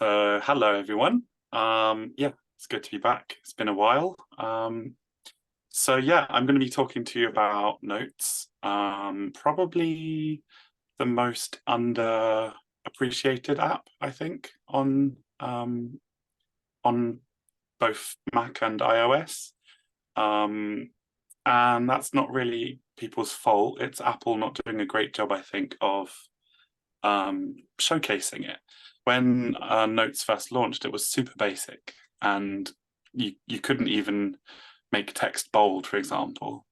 So hello everyone. Yeah, it's good to be back. It's been a while. So yeah, I'm going to be talking to you about Notes. Probably the most underappreciated app, I think, on both Mac and iOS. And that's not really people's fault. It's Apple not doing a great job, I think, of showcasing it. When Notes first launched, it was super basic, and you couldn't even make text bold, for example.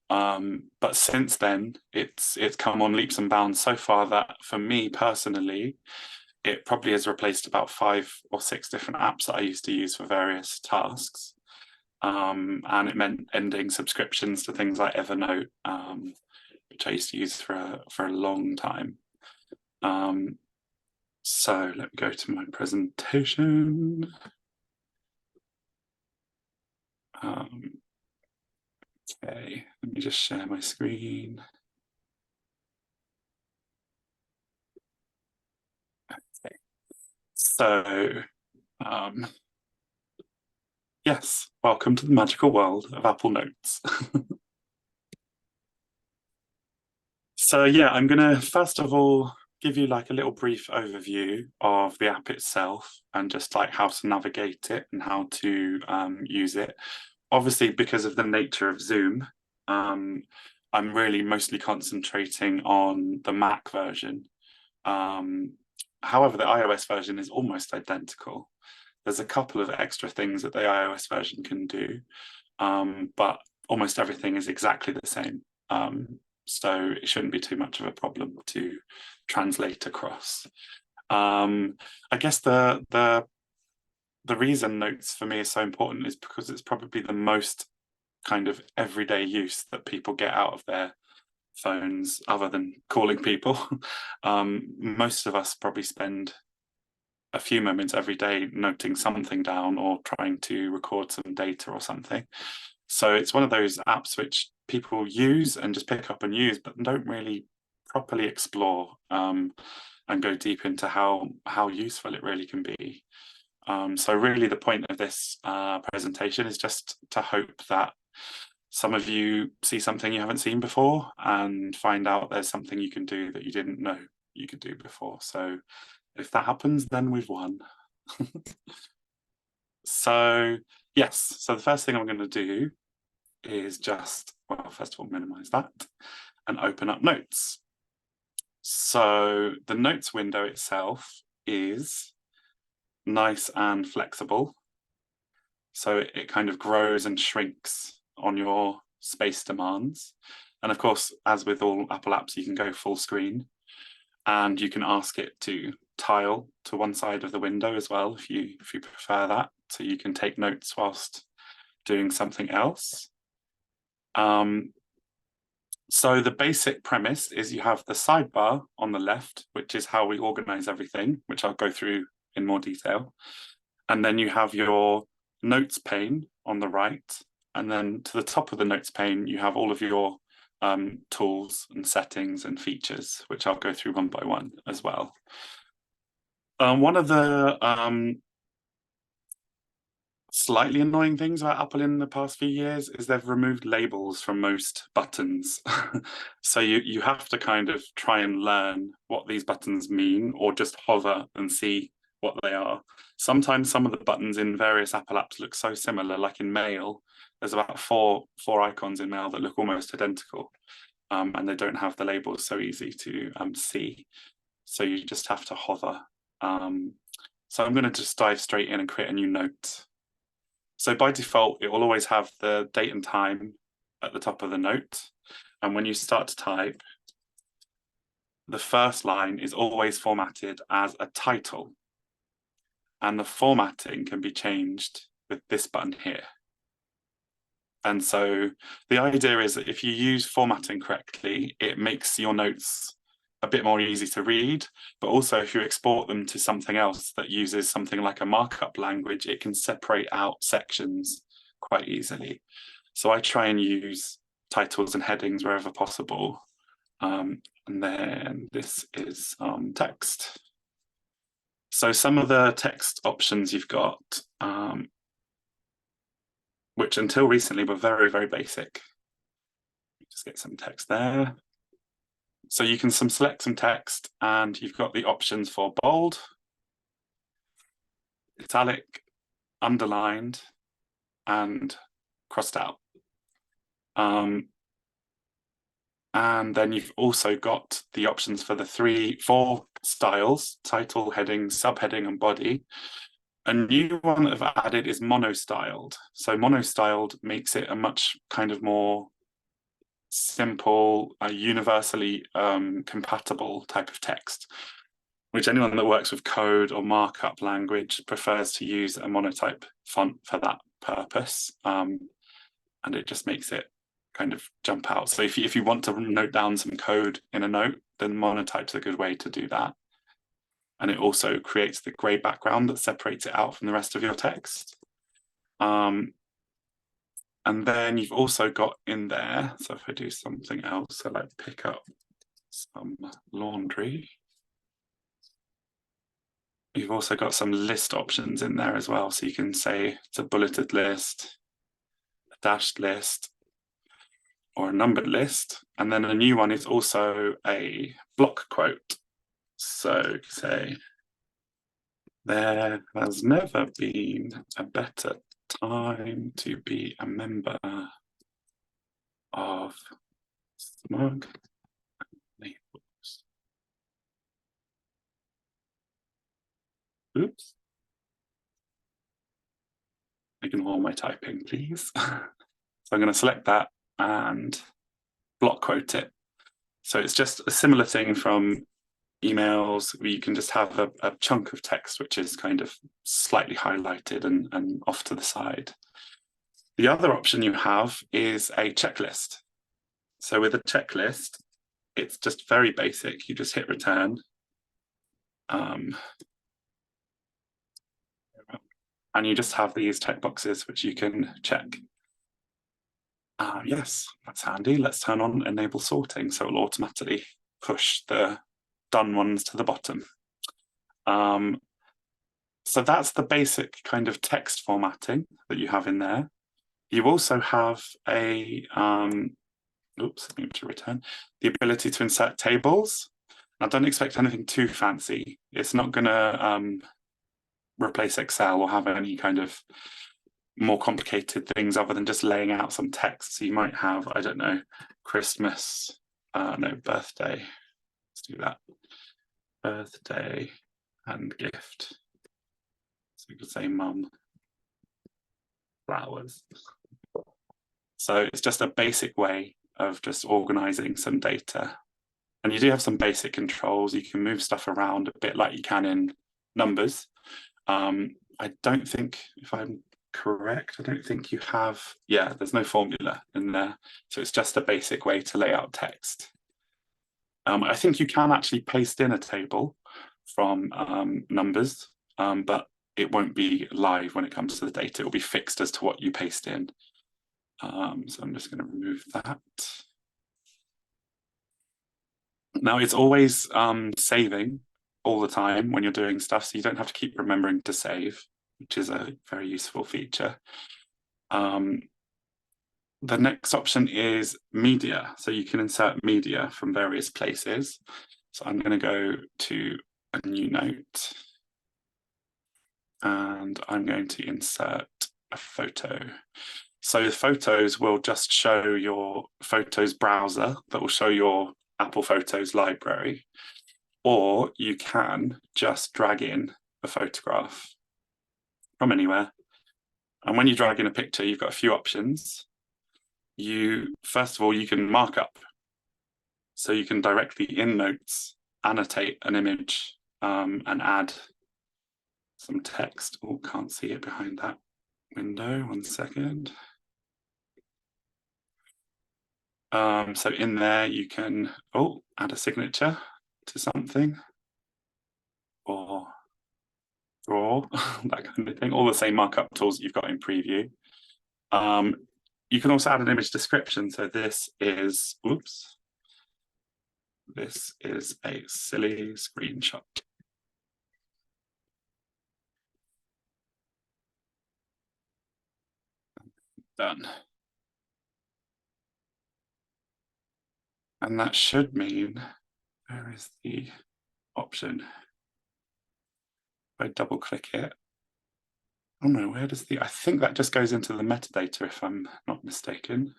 But since then, it's come on leaps and bounds so far that for me personally, it probably has replaced about 5 or 6 different apps that I used to use for various tasks. And it meant ending subscriptions to things like Evernote, which I used to use for a long time. So let me go to my presentation. Okay, let me just share my screen. Okay, so yes, welcome to the magical world of Apple Notes. So yeah, I'm gonna first of all give you like a little brief overview of the app itself and just like how to navigate it and how to use it. Obviously, because of the nature of Zoom, I'm really mostly concentrating on the Mac version. However, the iOS version is almost identical. There's a couple of extra things that the iOS version can do, but almost everything is exactly the same. So it shouldn't be too much of a problem to translate across. I guess the reason Notes for me is so important is because it's probably the most kind of everyday use that people get out of their phones other than calling people. Most of us probably spend a few moments every day noting something down or trying to record some data or something. So it's one of those apps which people use and just pick up and use, but don't really properly explore and go deep into how useful it really can be. So really the point of this presentation is just to hope that some of you see something you haven't seen before and find out there's something you can do that you didn't know you could do before. So if that happens, then we've won. So yes, so the first thing I'm going to do is just, well, first of all, minimize that and open up Notes. So the Notes window itself is nice and flexible. So it kind of grows and shrinks on your space demands. And of course, as with all Apple apps, you can go full screen and you can ask it to tile to one side of the window as well if you prefer that. So you can take notes whilst doing something else. So the basic premise is you have the sidebar on the left, which is how we organize everything, which I'll go through in more detail. And then you have your notes pane on the right. And then to the top of the notes pane, you have all of your tools and settings and features, which I'll go through one by one as well. One of the slightly annoying things about Apple in the past few years is they've removed labels from most buttons. So you have to kind of try and learn what these buttons mean or just hover and see what they are. Sometimes some of the buttons in various Apple apps look so similar, like in Mail, there's about four icons in Mail that look almost identical, and they don't have the labels so easy to see. So you just have to hover. So I'm going to just dive straight in and create a new note. So by default, it will always have the date and time at the top of the note. And when you start to type, the first line is always formatted as a title. And the formatting can be changed with this button here. And so the idea is that if you use formatting correctly, it makes your notes a bit more easy to read, but also if you export them to something else that uses something like a markup language, it can separate out sections quite easily. So I try and use titles and headings wherever possible. And then this is text. So some of the text options you've got, which until recently were very, very basic. Just get some text there. So you can select some text and you've got the options for bold, italic, underlined, and crossed out. And then you've also got the options for the four styles: title, heading, subheading, and body. A new one that I've added is mono-styled. So mono-styled makes it a much kind of more simple, universally compatible type of text, which anyone that works with code or markup language prefers to use a monotype font for that purpose. And it just makes it kind of jump out. So if you want to note down some code in a note, then monotype's a good way to do that. And it also creates the grey background that separates it out from the rest of your text. And then you've also got in there, so if I do something else, so like pick up some laundry, you've also got some list options in there as well. So you can say it's a bulleted list, a dashed list, or a numbered list. And then a new one is also a block quote. So say, there has never been a better time to be a member of Smug Labels. Oops. Ignore my typing, please. So I'm going to select that and block quote it. So it's just a similar thing from emails where you can just have a chunk of text which is kind of slightly highlighted and off to the side. The other option you have is a checklist. So with a checklist, it's just very basic. You just hit return. And you just have these checkboxes which you can check. Yes, that's handy. Let's turn on enable sorting, so it'll automatically push the done ones to the bottom. So that's the basic kind of text formatting that you have in there. You also have a, oops, I need to return, the ability to insert tables. Now, don't expect anything too fancy. It's not going to replace Excel or have any kind of more complicated things other than just laying out some text. So you might have, I don't know, Christmas, no, birthday. Let's do that. Birthday and gift. So you could say mum, flowers. So it's just a basic way of just organizing some data. And you do have some basic controls. You can move stuff around a bit like you can in numbers. I don't think, if I'm correct, I don't think you have, yeah, there's no formula in there. So it's just a basic way to lay out text. I think you can actually paste in a table from numbers, but it won't be live when it comes to the data. It will be fixed as to what you paste in. So I'm just going to remove that. Now it's always saving all the time when you're doing stuff, so you don't have to keep remembering to save, which is a very useful feature. The next option is media. So you can insert media from various places. So I'm going to go to a new note and I'm going to insert a photo. So the photos will just show your Photos browser that will show your Apple Photos library, or you can just drag in a photograph from anywhere. And when you drag in a picture, you've got a few options. First of all, you can mark up. So you can directly in Notes annotate an image and add some text. Oh, can't see it behind that window. 1 second. So in there you can add a signature to something or draw, that kind of thing. All the same markup tools that you've got in Preview. You can also add an image description. So this is, oops, this is a silly screenshot. Done. And that should mean, where is the option? If I double click it. Oh no, where does I think that just goes into the metadata if I'm not mistaken.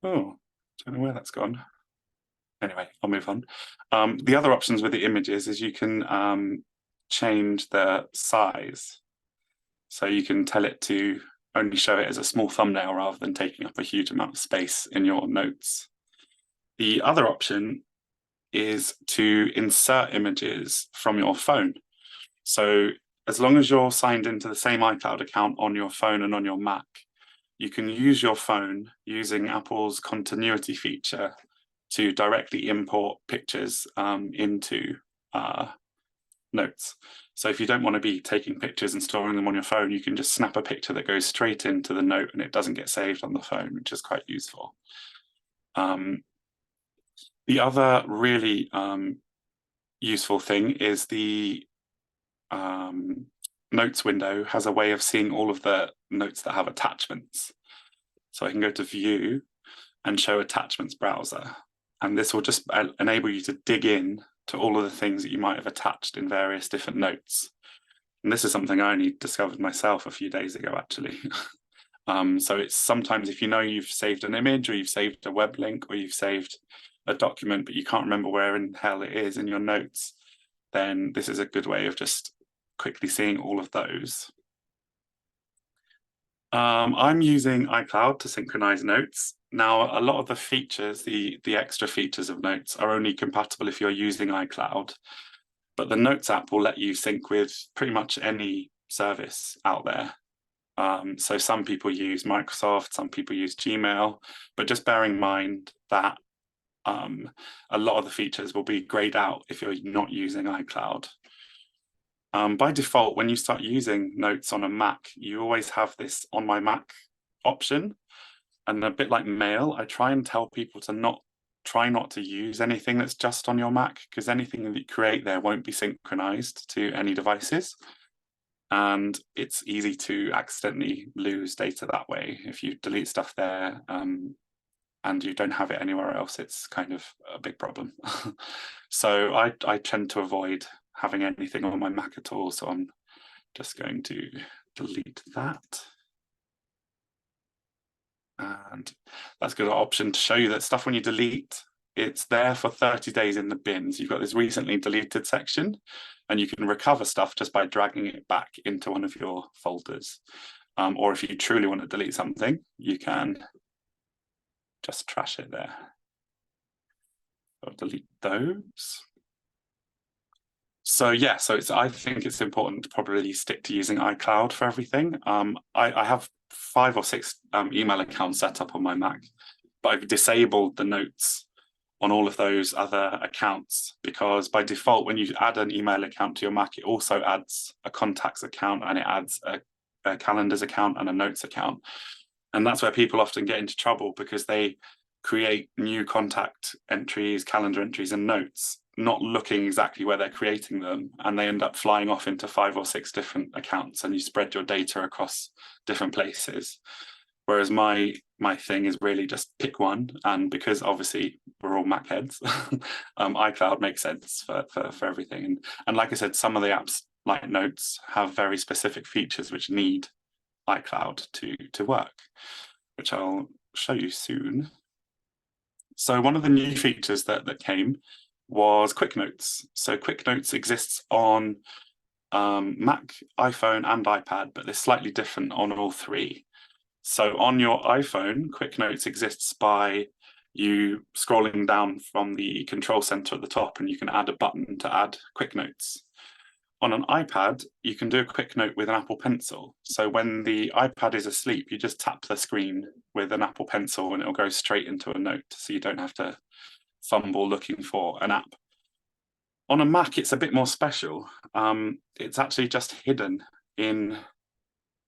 Oh, don't know where that's gone. Anyway, I'll move on. The other options with the images is you can change the size. So you can tell it to only show it as a small thumbnail rather than taking up a huge amount of space in your notes. The other option is to insert images from your phone. So as long as you're signed into the same iCloud account on your phone and on your Mac, you can use your phone using Apple's continuity feature to directly import pictures into notes. So if you don't want to be taking pictures and storing them on your phone, you can just snap a picture that goes straight into the note and it doesn't get saved on the phone, which is quite useful. The other really useful thing is the notes window has a way of seeing all of the notes that have attachments. So I can go to view and show attachments browser. And this will just enable you to dig in to all of the things that you might have attached in various different notes. And this is something I only discovered myself a few days ago, actually. So it's sometimes if you know you've saved an image or you've saved a web link or you've saved a document, but you can't remember where in hell it is in your notes, then this is a good way of just quickly seeing all of those. I'm using iCloud to synchronize notes. Now, a lot of the features, the extra features of notes are only compatible if you're using iCloud, but the Notes app will let you sync with pretty much any service out there. So some people use Microsoft, some people use Gmail, but just bear in mind that a lot of the features will be grayed out if you're not using iCloud. By default, when you start using Notes on a Mac, you always have this on my Mac option. And a bit like Mail, I try and tell people to try not to use anything that's just on your Mac, because anything that you create there won't be synchronized to any devices. And it's easy to accidentally lose data that way. If you delete stuff there and you don't have it anywhere else, it's kind of a big problem. So I tend to avoid having anything on my Mac at all. So I'm just going to delete that. And that's a good option to show you that stuff when you delete, it's there for 30 days in the bins. You've got this recently deleted section and you can recover stuff just by dragging it back into one of your folders. Or if you truly want to delete something, you can just trash it there. I'll delete those. So yeah, I think it's important to probably stick to using iCloud for everything. I have 5 or 6 email accounts set up on my Mac, but I've disabled the notes on all of those other accounts because by default, when you add an email account to your Mac, it also adds a contacts account and it adds a calendars account and a notes account. And that's where people often get into trouble because they create new contact entries, calendar entries, and notes, not looking exactly where they're creating them, and they end up flying off into 5 or 6 different accounts, and you spread your data across different places. Whereas my thing is really just pick one, and because obviously we're all Mac heads, iCloud makes sense for everything. And like I said, some of the apps like Notes have very specific features which need iCloud to work, which I'll show you soon. So one of the new features that came was Quick Notes. So Quick Notes exists on Mac, iPhone, and iPad, but they're slightly different on all 3. So on your iPhone, Quick Notes exists by you scrolling down from the control center at the top, and you can add a button to add Quick Notes. On an iPad, you can do a quick note with an Apple Pencil. So when the iPad is asleep, you just tap the screen with an Apple Pencil and it'll go straight into a note. So you don't have to fumble looking for an app. On a Mac, it's a bit more special. It's actually just hidden in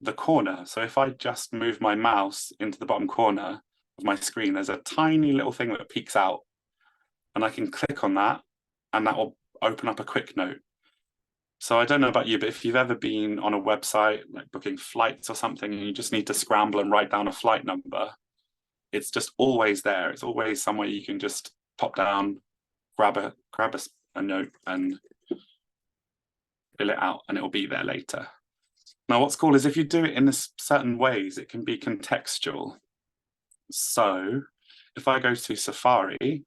the corner. So if I just move my mouse into the bottom corner of my screen, there's a tiny little thing that peeks out. And I can click on that and that will open up a quick note. So I don't know about you, but if you've ever been on a website like booking flights or something and you just need to scramble and write down a flight number, it's just always there. It's always somewhere you can just pop down, grab a note and fill it out, and it will be there later. Now, what's cool is if you do it in certain ways, it can be contextual. So if I go to Safari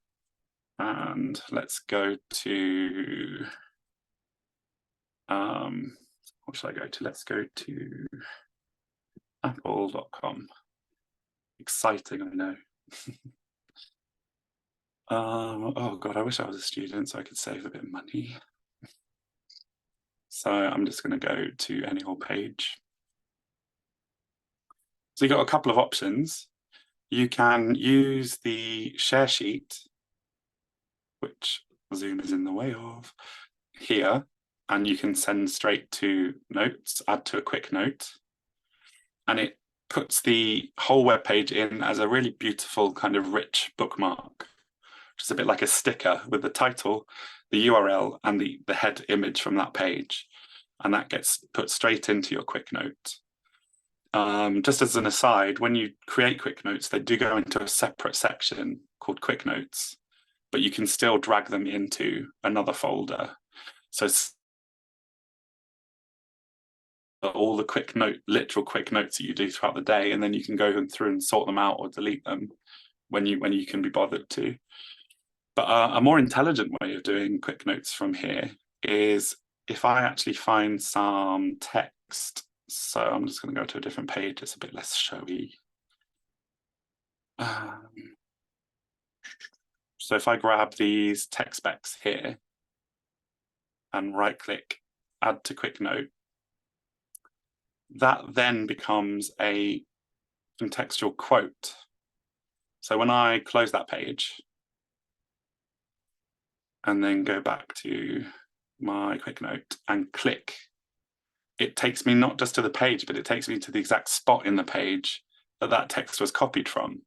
and let's go to, what should I go to? Let's go to apple.com. Exciting, I know. Oh God, I wish I was a student so I could save a bit of money. So I'm just going to go to any old page. So you've got a couple of options. You can use the share sheet, which Zoom is in the way of, here, and you can send straight to notes, add to a quick note, and it puts the whole web page in as a really beautiful kind of rich bookmark, which is a bit like a sticker with the title, the URL, and the head image from that page, and that gets put straight into your quick note. Just as an aside, when you create quick notes, they do go into a separate section called quick notes, but you can still drag them into another folder. So all the literal quick notes that you do throughout the day, and then you can go through and sort them out or delete them when you can be bothered to. But a more intelligent way of doing quick notes from here is if I actually find some text. So I'm just going to go to a different page. It's a bit less showy. So if I grab these text specs here and right click, add to quick note, that then becomes a contextual quote. So when I close that page and then go back to my quick note and click, it takes me not just to the page, but it takes me to the exact spot in the page that text was copied from.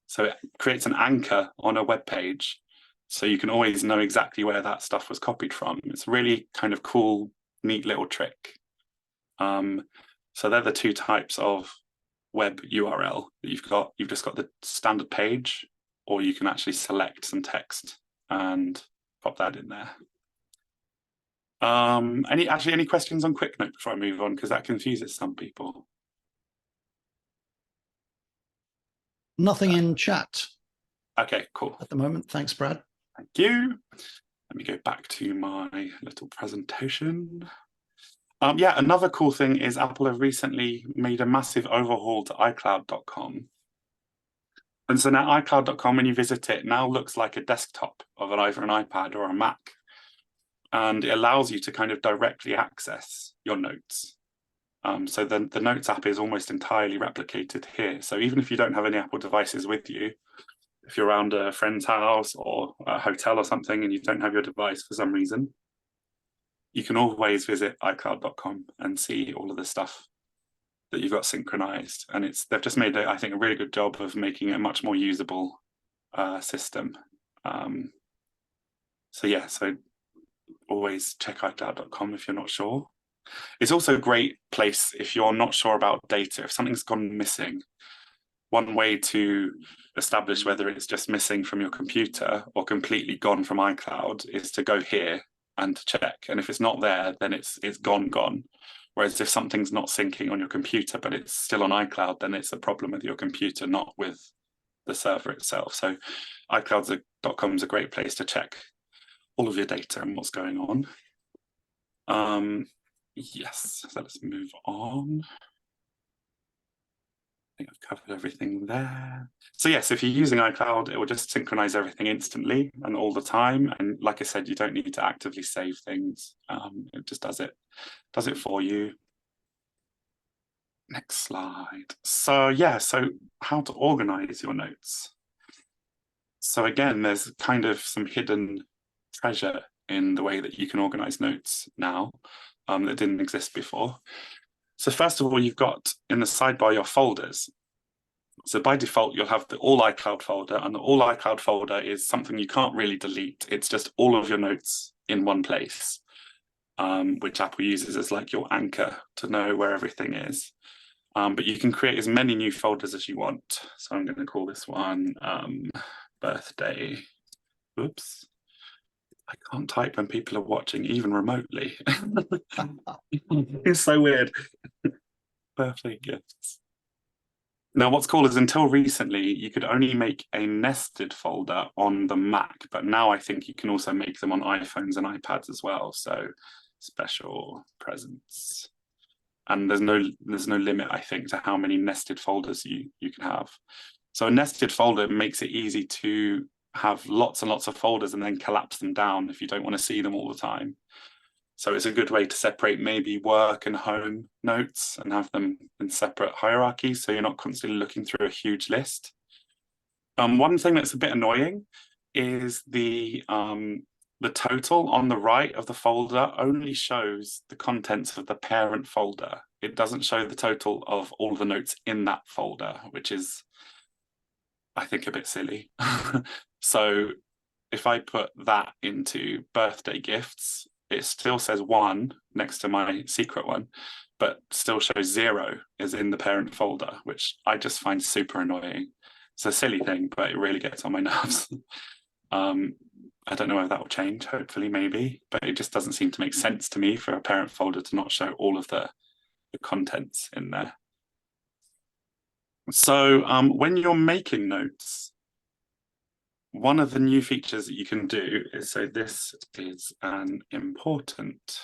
So it creates an anchor on a web page, so you can always know exactly where that stuff was copied from. It's a really kind of cool, neat little trick. So they're the two types of web URL that you've got. You've just got the standard page, or you can actually select some text and pop that in there. Any questions on quick note before I move on, because that confuses some people? Nothing in chat. Okay, cool. At the moment. Thanks, Brad. Thank you. Let me go back to my little presentation. Yeah, another cool thing is Apple have recently made a massive overhaul to iCloud.com. And so now iCloud.com, when you visit it, now looks like a desktop of either an iPad or a Mac. And it allows you to kind of directly access your notes. So then the Notes app is almost entirely replicated here. So even if you don't have any Apple devices with you, if you're around a friend's house or a hotel or something and you don't have your device for some reason, you can always visit iCloud.com and see all of the stuff that you've got synchronized. And they've just made, I think, a really good job of making it a much more usable system. So yeah, so always check iCloud.com if you're not sure. It's also a great place if you're not sure about data. If something's gone missing, one way to establish whether it's just missing from your computer or completely gone from iCloud is to go here and check. And if it's not there, then it's gone. Whereas if something's not syncing on your computer, but it's still on iCloud, then it's a problem with your computer, not with the server itself. So iCloud.com is a great place to check all of your data and what's going on. Yes, so let's move on. I think I've covered everything there. So yes, if you're using iCloud, it will just synchronize everything instantly and all the time. And like I said, you don't need to actively save things. It just does it for you. Next slide. So yeah, so how to organize your notes. So again, there's kind of some hidden treasure in the way that you can organize notes now that didn't exist before. So first of all, you've got in the sidebar your folders. So by default, you'll have the All iCloud folder, and the All iCloud folder is something you can't really delete. It's just all of your notes in one place. which Apple uses as like your anchor to know where everything is. But you can create as many new folders as you want. So I'm going to call this one birthday. Oops. I can't type when people are watching, even remotely. It's so weird. Birthday gifts. Now, what's cool is until recently, you could only make a nested folder on the Mac, but now I think you can also make them on iPhones and iPads as well. So special presents. And there's no limit, I think, to how many nested folders you can have. So a nested folder makes it easy to have lots and lots of folders and then collapse them down if you don't want to see them all the time. So it's a good way to separate maybe work and home notes and have them in separate hierarchies, so you're not constantly looking through a huge list. One thing that's a bit annoying is the total on the right of the folder only shows the contents of the parent folder. It doesn't show the total of all the notes in that folder, which is, I think, a bit silly. So if I put that into birthday gifts, it still says 1 next to my secret one, but still shows 0 is in the parent folder, which I just find super annoying. It's a silly thing, but it really gets on my nerves. I don't know whether that will change, hopefully, maybe, but it just doesn't seem to make sense to me for a parent folder to not show all of the contents in there. So when you're making notes, one of the new features that you can do is, so this is an important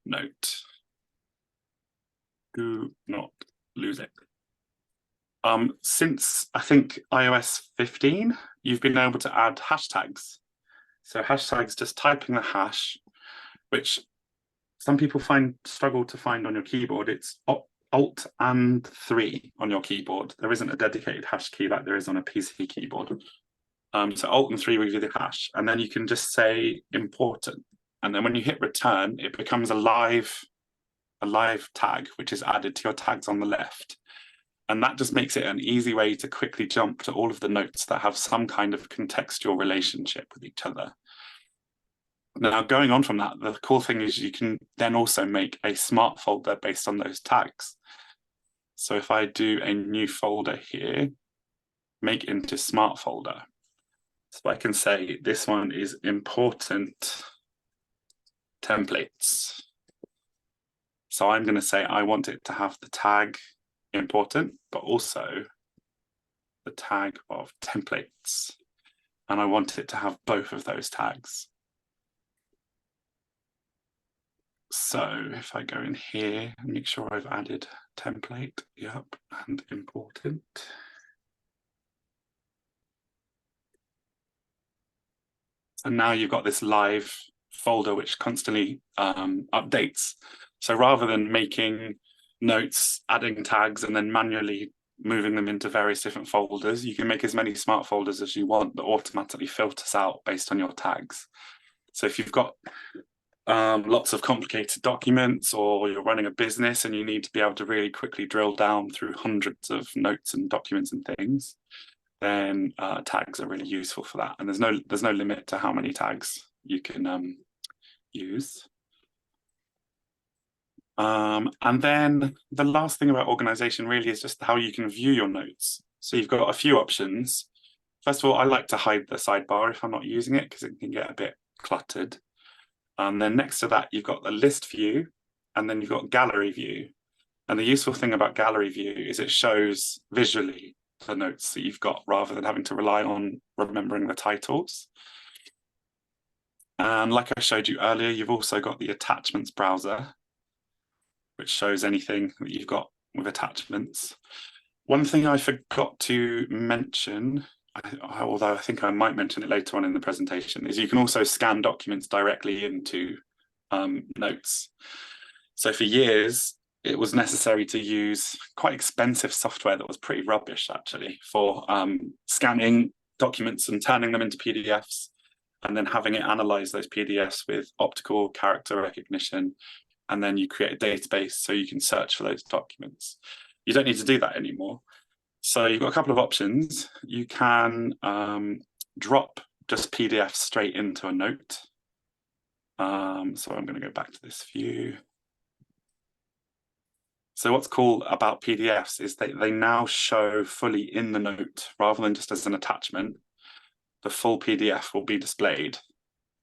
note. Do not lose it. Since I think iOS 15, you've been able to add hashtags. So hashtags, just typing the hash, which some people struggle to find on your keyboard. It's Alt and 3 on your keyboard. There isn't a dedicated hash key like there is on a PC keyboard. So Alt and 3 will give you the hash, and then you can just say important. And then when you hit return, it becomes a live tag, which is added to your tags on the left. And that just makes it an easy way to quickly jump to all of the notes that have some kind of contextual relationship with each other. Now, going on from that, the cool thing is you can then also make a smart folder based on those tags. So if I do a new folder here, make into smart folder. So I can say this one is important templates. So I'm going to say I want it to have the tag important, but also the tag of templates. And I want it to have both of those tags. So if I go in here and make sure I've added template, yep, and important. And now you've got this live folder which constantly updates. So rather than making notes, adding tags, and then manually moving them into various different folders, you can make as many smart folders as you want that automatically filters out based on your tags. So if you've got lots of complicated documents, or you're running a business and you need to be able to really quickly drill down through hundreds of notes and documents and things, then tags are really useful for that. And there's no limit to how many tags you can use. And then the last thing about organization really is just how you can view your notes. So you've got a few options. First of all, I like to hide the sidebar if I'm not using it, because it can get a bit cluttered. And then next to that, you've got the list view, and then you've got gallery view. And the useful thing about gallery view is it shows visually the notes that you've got rather than having to rely on remembering the titles. And like I showed you earlier, you've also got the attachments browser, which shows anything that you've got with attachments. One thing I forgot to mention, although I think I might mention it later on in the presentation, is you can also scan documents directly into notes. So for years, it was necessary to use quite expensive software that was pretty rubbish, actually, for scanning documents and turning them into PDFs, and then having it analyze those PDFs with optical character recognition. And then you create a database so you can search for those documents. You don't need to do that anymore. So you've got a couple of options. You can drop just PDFs straight into a note. So I'm going to go back to this view. So what's cool about PDFs is they now show fully in the note rather than just as an attachment. The full PDF will be displayed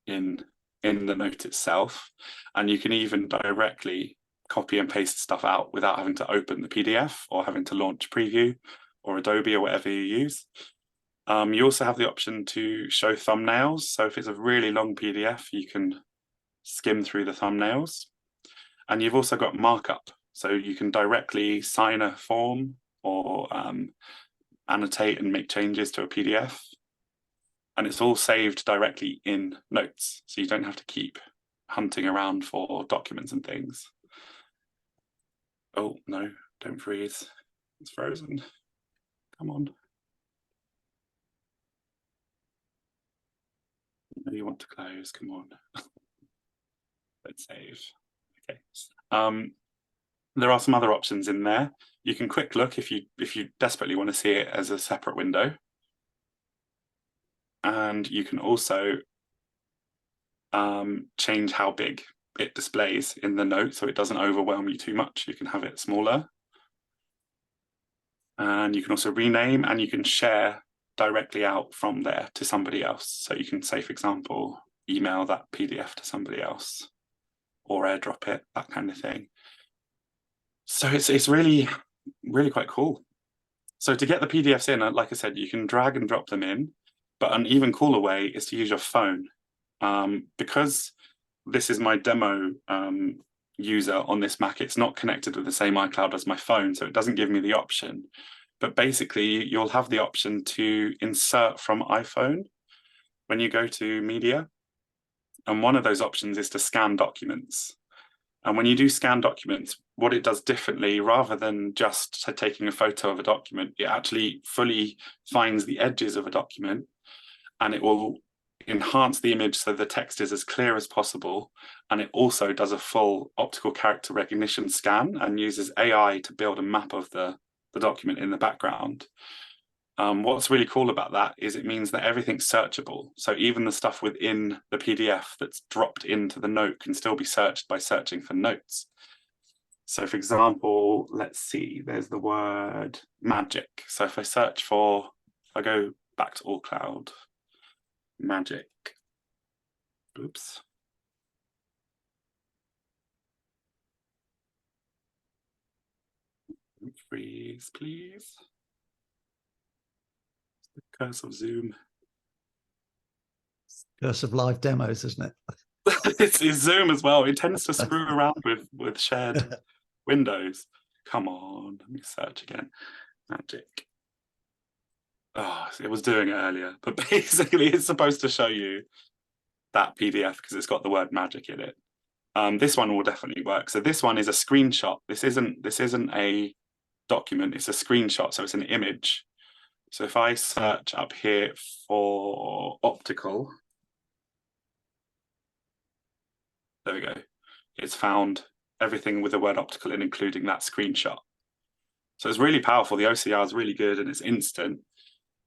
in the note itself, and you can even directly copy and paste stuff out without having to open the PDF or having to launch Preview or Adobe or whatever you use. You also have the option to show thumbnails. So if it's a really long PDF, you can skim through the thumbnails. And you've also got markup. So you can directly sign a form or annotate and make changes to a PDF. And it's all saved directly in Notes. So you don't have to keep hunting around for documents and things. Oh, no, don't freeze. It's frozen. Come on. No, you want to close, come on. Let's save. Okay. There are some other options in there. You can quick look if you desperately want to see it as a separate window. And you can also change how big it displays in the note so it doesn't overwhelm you too much. You can have it smaller. And you can also rename, and you can share directly out from there to somebody else. So you can say, for example, email that PDF to somebody else or airdrop it, that kind of thing. So it's really, really quite cool. So to get the PDFs in, like I said, you can drag and drop them in, but an even cooler way is to use your phone. Because this is my demo user on this Mac, it's not connected with the same iCloud as my phone, so it doesn't give me the option. But basically, you'll have the option to insert from iPhone when you go to media. And one of those options is to scan documents. And when you do scan documents, what it does differently, rather than just taking a photo of a document, it actually fully finds the edges of a document, and it will enhance the image so the text is as clear as possible. And it also does a full optical character recognition scan and uses AI to build a map of the document in the background. What's really cool about that is it means that everything's searchable. So even the stuff within the PDF that's dropped into the note can still be searched by searching for notes. So for example, let's see, there's the word magic. So if I search for, if I go back to All Cloud, magic, oops. Freeze, please. The curse of Zoom. Curse of live demos, isn't it? It's Zoom as well. It tends to screw around with shared windows. Come on, let me search again. Magic. Oh, it was doing it earlier, but basically it's supposed to show you that PDF because it's got the word magic in it. This one will definitely work. So this one is a screenshot. This isn't a document, it's a screenshot, so it's an image. So if I search up here for optical, there we go. It's found everything with the word optical in, including that screenshot. So it's really powerful. The OCR is really good and it's instant.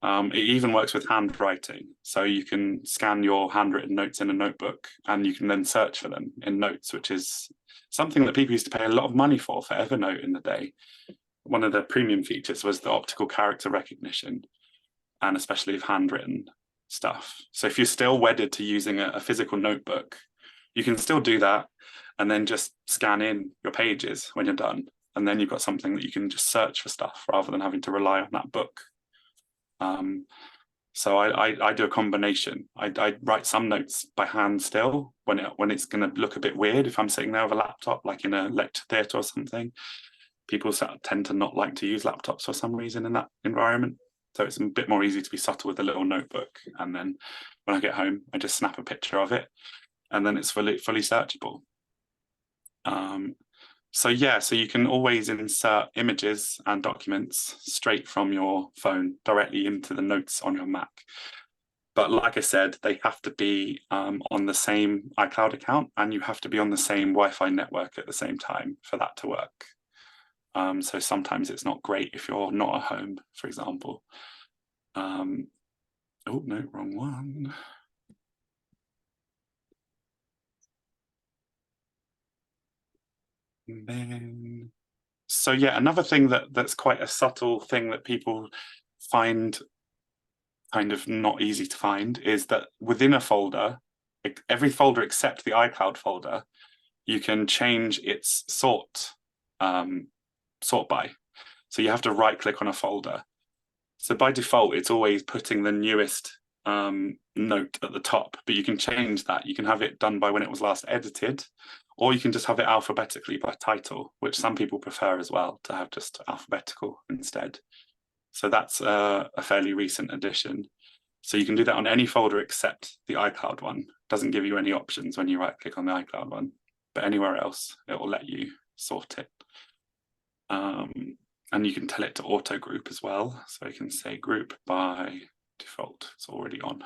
It even works with handwriting. So you can scan your handwritten notes in a notebook and you can then search for them in notes, which is something that people used to pay a lot of money for Evernote in the day. One of the premium features was the optical character recognition, and especially of handwritten stuff. So if you're still wedded to using a physical notebook, you can still do that and then just scan in your pages when you're done. And then you've got something that you can just search for stuff rather than having to rely on that book. So I do a combination. I write some notes by hand still when it's going to look a bit weird if I'm sitting there with a laptop, like in a lecture theatre or something. People tend to not like to use laptops for some reason in that environment. So it's a bit more easy to be subtle with a little notebook. And then when I get home, I just snap a picture of it and then it's fully searchable. So yeah, so you can always insert images and documents straight from your phone directly into the notes on your Mac. But like I said, they have to be on the same iCloud account, and you have to be on the same Wi-Fi network at the same time for that to work. So sometimes it's not great if you're not at home, for example. Oh no, wrong one. And then, so yeah, another thing that's quite a subtle thing that people find kind of not easy to find is that within a folder, every folder except the iCloud folder, you can change its sort by. So you have to right click on a folder. So by default, it's always putting the newest note at the top, but you can change that. You can have it done by when it was last edited, or you can just have it alphabetically by title, which some people prefer as well, to have just alphabetical instead. So that's a fairly recent addition. So you can do that on any folder except the iCloud one. It doesn't give you any options when you right click on the iCloud one, but anywhere else, it will let you sort it. And you can tell it to auto group as well. So you can say group by default, it's already on.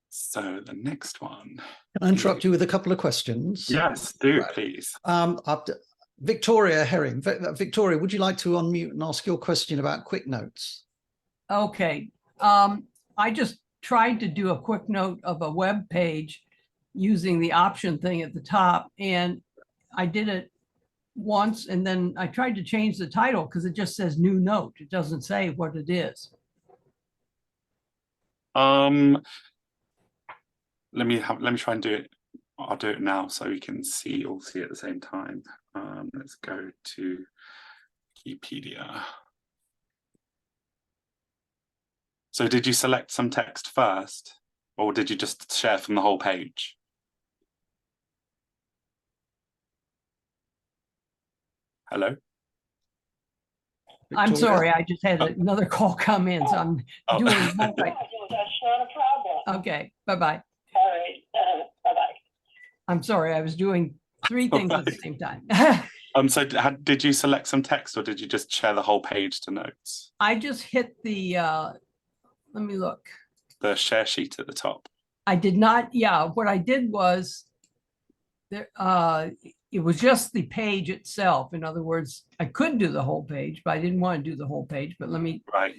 So the next one. Can I interrupt you with a couple of questions? Yes, do, right. Please. Victoria Herring. Victoria, would you like to unmute and ask your question about quick notes? Okay. I just tried to do a quick note of a web page using the option thing at the top, and I did it once, and then I tried to change the title because it just says new note. It doesn't say what it is. Let me try and do it. I'll do it now so we can all see at the same time. Let's go to Wikipedia. So did you select some text first, or did you just share from the whole page? Hello? I'm Victoria? sorry, I just had another call come in, so I'm doing multi. That's not a problem. Okay, bye-bye. All right, bye-bye. I'm sorry, I was doing three things at the same time. So did you select some text, or did you just share the whole page to notes? I just hit the, let me look. The share sheet at the top. I did not, yeah, what I did was, there, it was just the page itself. In other words, I could do the whole page, but I didn't want to do the whole page, but let me. Right.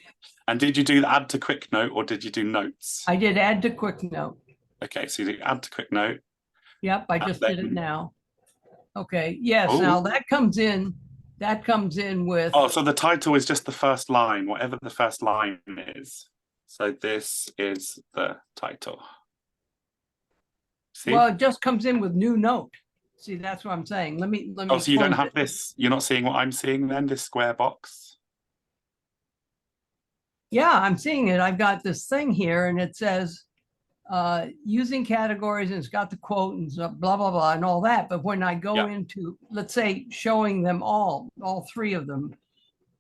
And did you do the add to quick note, or did you do notes? I did add to quick note. Okay, so you do add to quick note. Yep, I just did it now. Okay, yes, now that comes in with. Oh, so the title is just the first line, whatever the first line is. So this is the title. See? Well, it just comes in with new note. See, that's what I'm saying. Let me. Oh, so you don't have this, you're not seeing what I'm seeing then, this square box? Yeah, I'm seeing it. I've got this thing here and it says using categories, and it's got the quote and blah, blah, blah, and all that. But when I go into, let's say, showing them all three of them,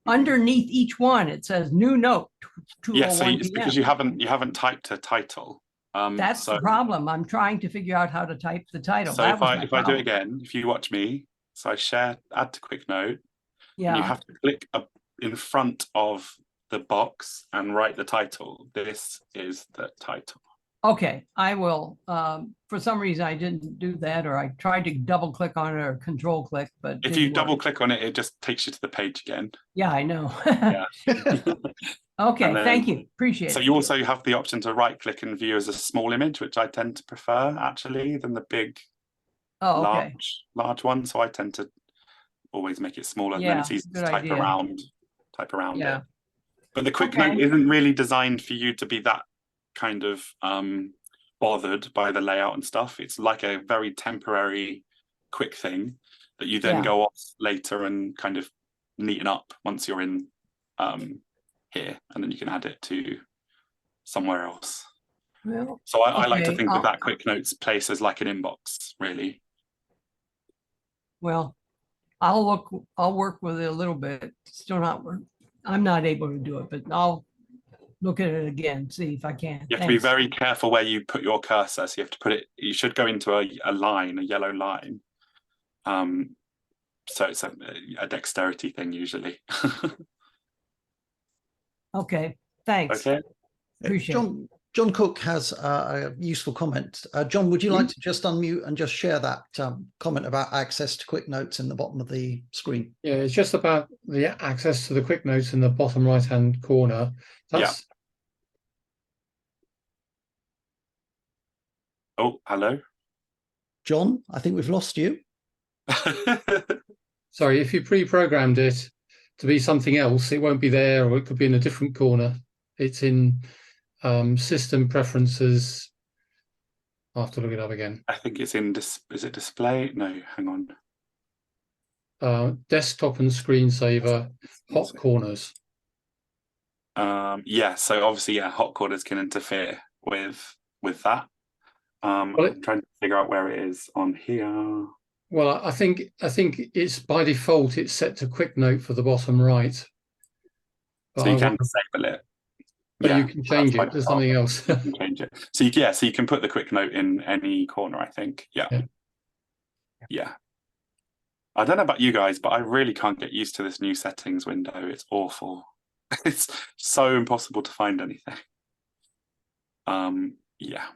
underneath each one, it says new note. Yeah, so it's because you haven't typed a title. That's the problem. I'm trying to figure out how to type the title. So if I do it again, if you watch me, so I share, add to quick note. Yeah. And you have to click in front of the box and write the title. This is the title. Okay, I will. For some reason, I didn't do that, or I tried to double click on it or control click, but if you double click on it, it just takes you to the page again. Yeah, I know. Yeah. Okay, thank you. Appreciate it. So you also have the option to right click and view as a small image, which I tend to prefer actually than the big, large one. So I tend to always make it smaller, and then it's easy to type around it. But the quick note isn't really designed for you to be that kind of bothered by the layout and stuff. It's like a very temporary quick thing that you then go off later and kind of neaten up once you're in here, and then you can add it to somewhere else. Well, so I like to think of that quick notes place as like an inbox, really. Well, I'll work with it a little bit. Still not work. I'm not able to do it, but I'll look at it again, see if I can. You have to be very careful where you put your cursor. So you have to put it, you should go into a line, a yellow line. So it's a dexterity thing usually. Okay, thanks. Okay. Appreciate it. John Cook has a useful comment. John, would you like to just unmute and just share that comment about access to quick notes in the bottom of the screen? Yeah, it's just about the access to the quick notes in the bottom right-hand corner. That's... Oh, hello. John, I think we've lost you. Sorry, if you pre-programmed it to be something else, it won't be there, or it could be in a different corner. It's in system preferences. I'll have to look it up again. I think it's in is it display? No, hang on. Desktop and screensaver, hot corners. Yeah, so obviously, yeah, hot corners can interfere with that. I'm trying to figure out where it is on here. Well, I think it's by default it's set to quick note for the bottom right. But So you can disable it. But you can change it to something else. You can change it. So you can put the quick note in any corner, I think. Yeah. I don't know about you guys, but I really can't get used to this new settings window. It's awful. It's so impossible to find anything. Yeah.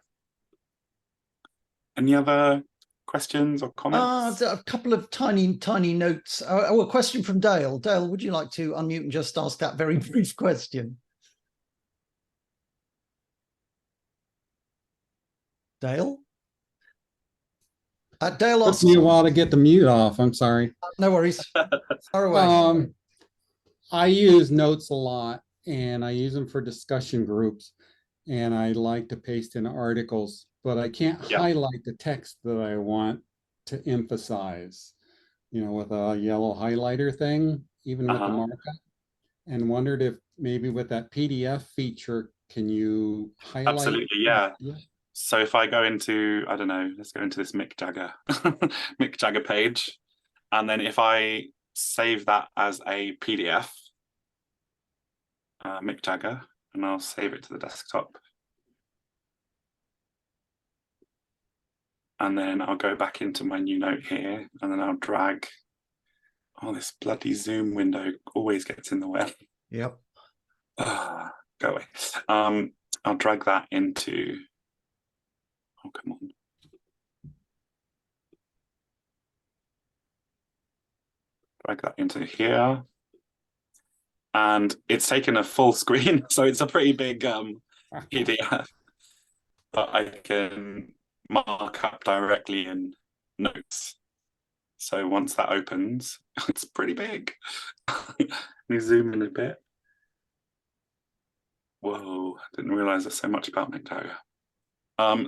Any other questions or comments? A couple of tiny notes. A question from Dale. Dale, would you like to unmute and just ask that very brief question? Dale? Dale asked... Took me a while to get the mute off. I'm sorry. No worries. Far away. I use notes a lot, and I use them for discussion groups, and I like to paste in articles, but I can't highlight the text that I want to emphasize, with a yellow highlighter thing, even with the markup, and wondered if maybe with that PDF feature, can you highlight? Absolutely, yeah. So if I go into, I don't know, let's go into this Mick Jagger, Mick Jagger page. And then if I save that as a PDF, Mick Jagger, and I'll save it to the desktop. And then I'll go back into my new note here, and then I'll drag, this bloody Zoom window always gets in the way. Yep. Go away. I'll drag that into, oh, come on. Drag that into here. And it's taken a full screen, so it's a pretty big PDF. But I can mark up directly in notes. So once that opens, it's pretty big. Let me zoom in a bit. Whoa, didn't realize there's so much about Mick Jagger.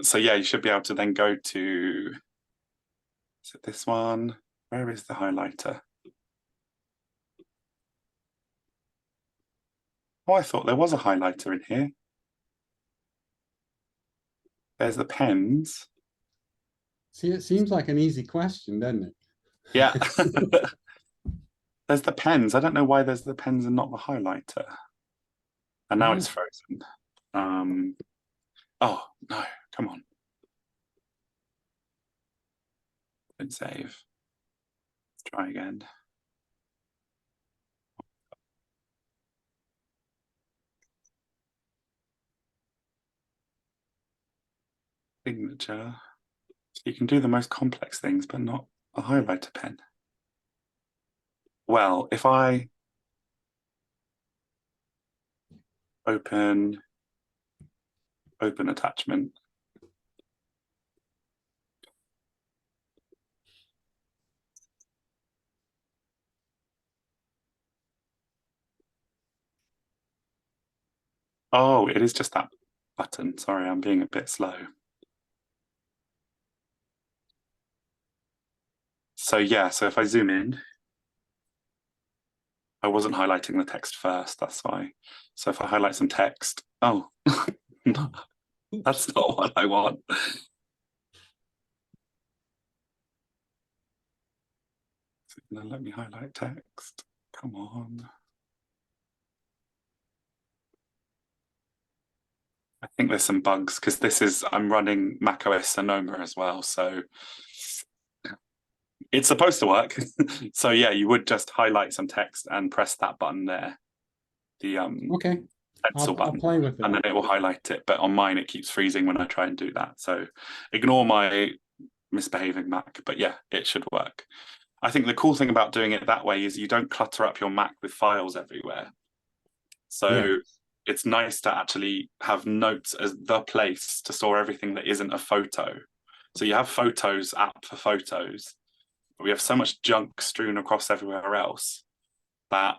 So yeah, you should be able to then go to, is it this one? Where is the highlighter? Oh, I thought there was a highlighter in here. There's the pens. See, it seems like an easy question, doesn't it? Yeah. There's the pens. I don't know why there's the pens and not the highlighter. And now it's frozen. Oh, no, come on. Don't save. Let's try again. Signature. So you can do the most complex things, but not a highlighter pen. Well, if I open attachment. Oh, it is just that button. Sorry, I'm being a bit slow. So yeah, so if I zoom in, I wasn't highlighting the text first, that's why. So if I highlight some text, oh, no, that's not what I want. Now let me highlight text, come on. I think there's some bugs because I'm running macOS Sonoma as well, so it's supposed to work. So yeah, you would just highlight some text and press that button there, the pencil button, I'll play with it. And then it will highlight it. But on mine, it keeps freezing when I try and do that. So ignore my misbehaving Mac. But yeah, it should work. I think the cool thing about doing it that way is you don't clutter up your Mac with files everywhere. So it's nice to actually have notes as the place to store everything that isn't a photo. So you have Photos app for photos, but we have so much junk strewn across everywhere else that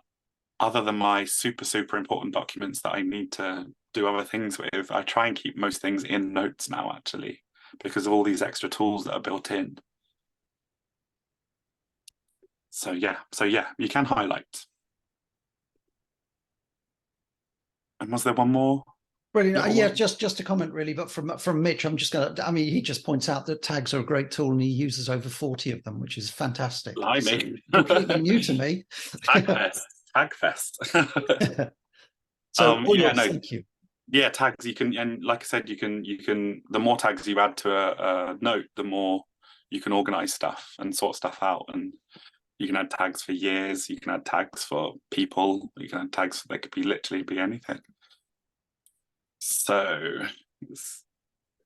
other than my super important documents that I need to do other things with, I try and keep most things in Notes now, actually, because of all these extra tools that are built in. So yeah, you can highlight. And was there one more? Brilliant. Yeah, just a comment really, but from Mitch, I'm just gonna. I mean, he just points out that tags are a great tool, and he uses over 40 of them, which is fantastic. Blimey. Completely new to me. Tag fest. So, yeah, no, thank you. Yeah, tags, you can, and like I said, you can the more tags you add to a note, the more you can organize stuff and sort stuff out. And you can add tags for years, you can add tags for people, you can add tags for, they could be literally be anything. So let's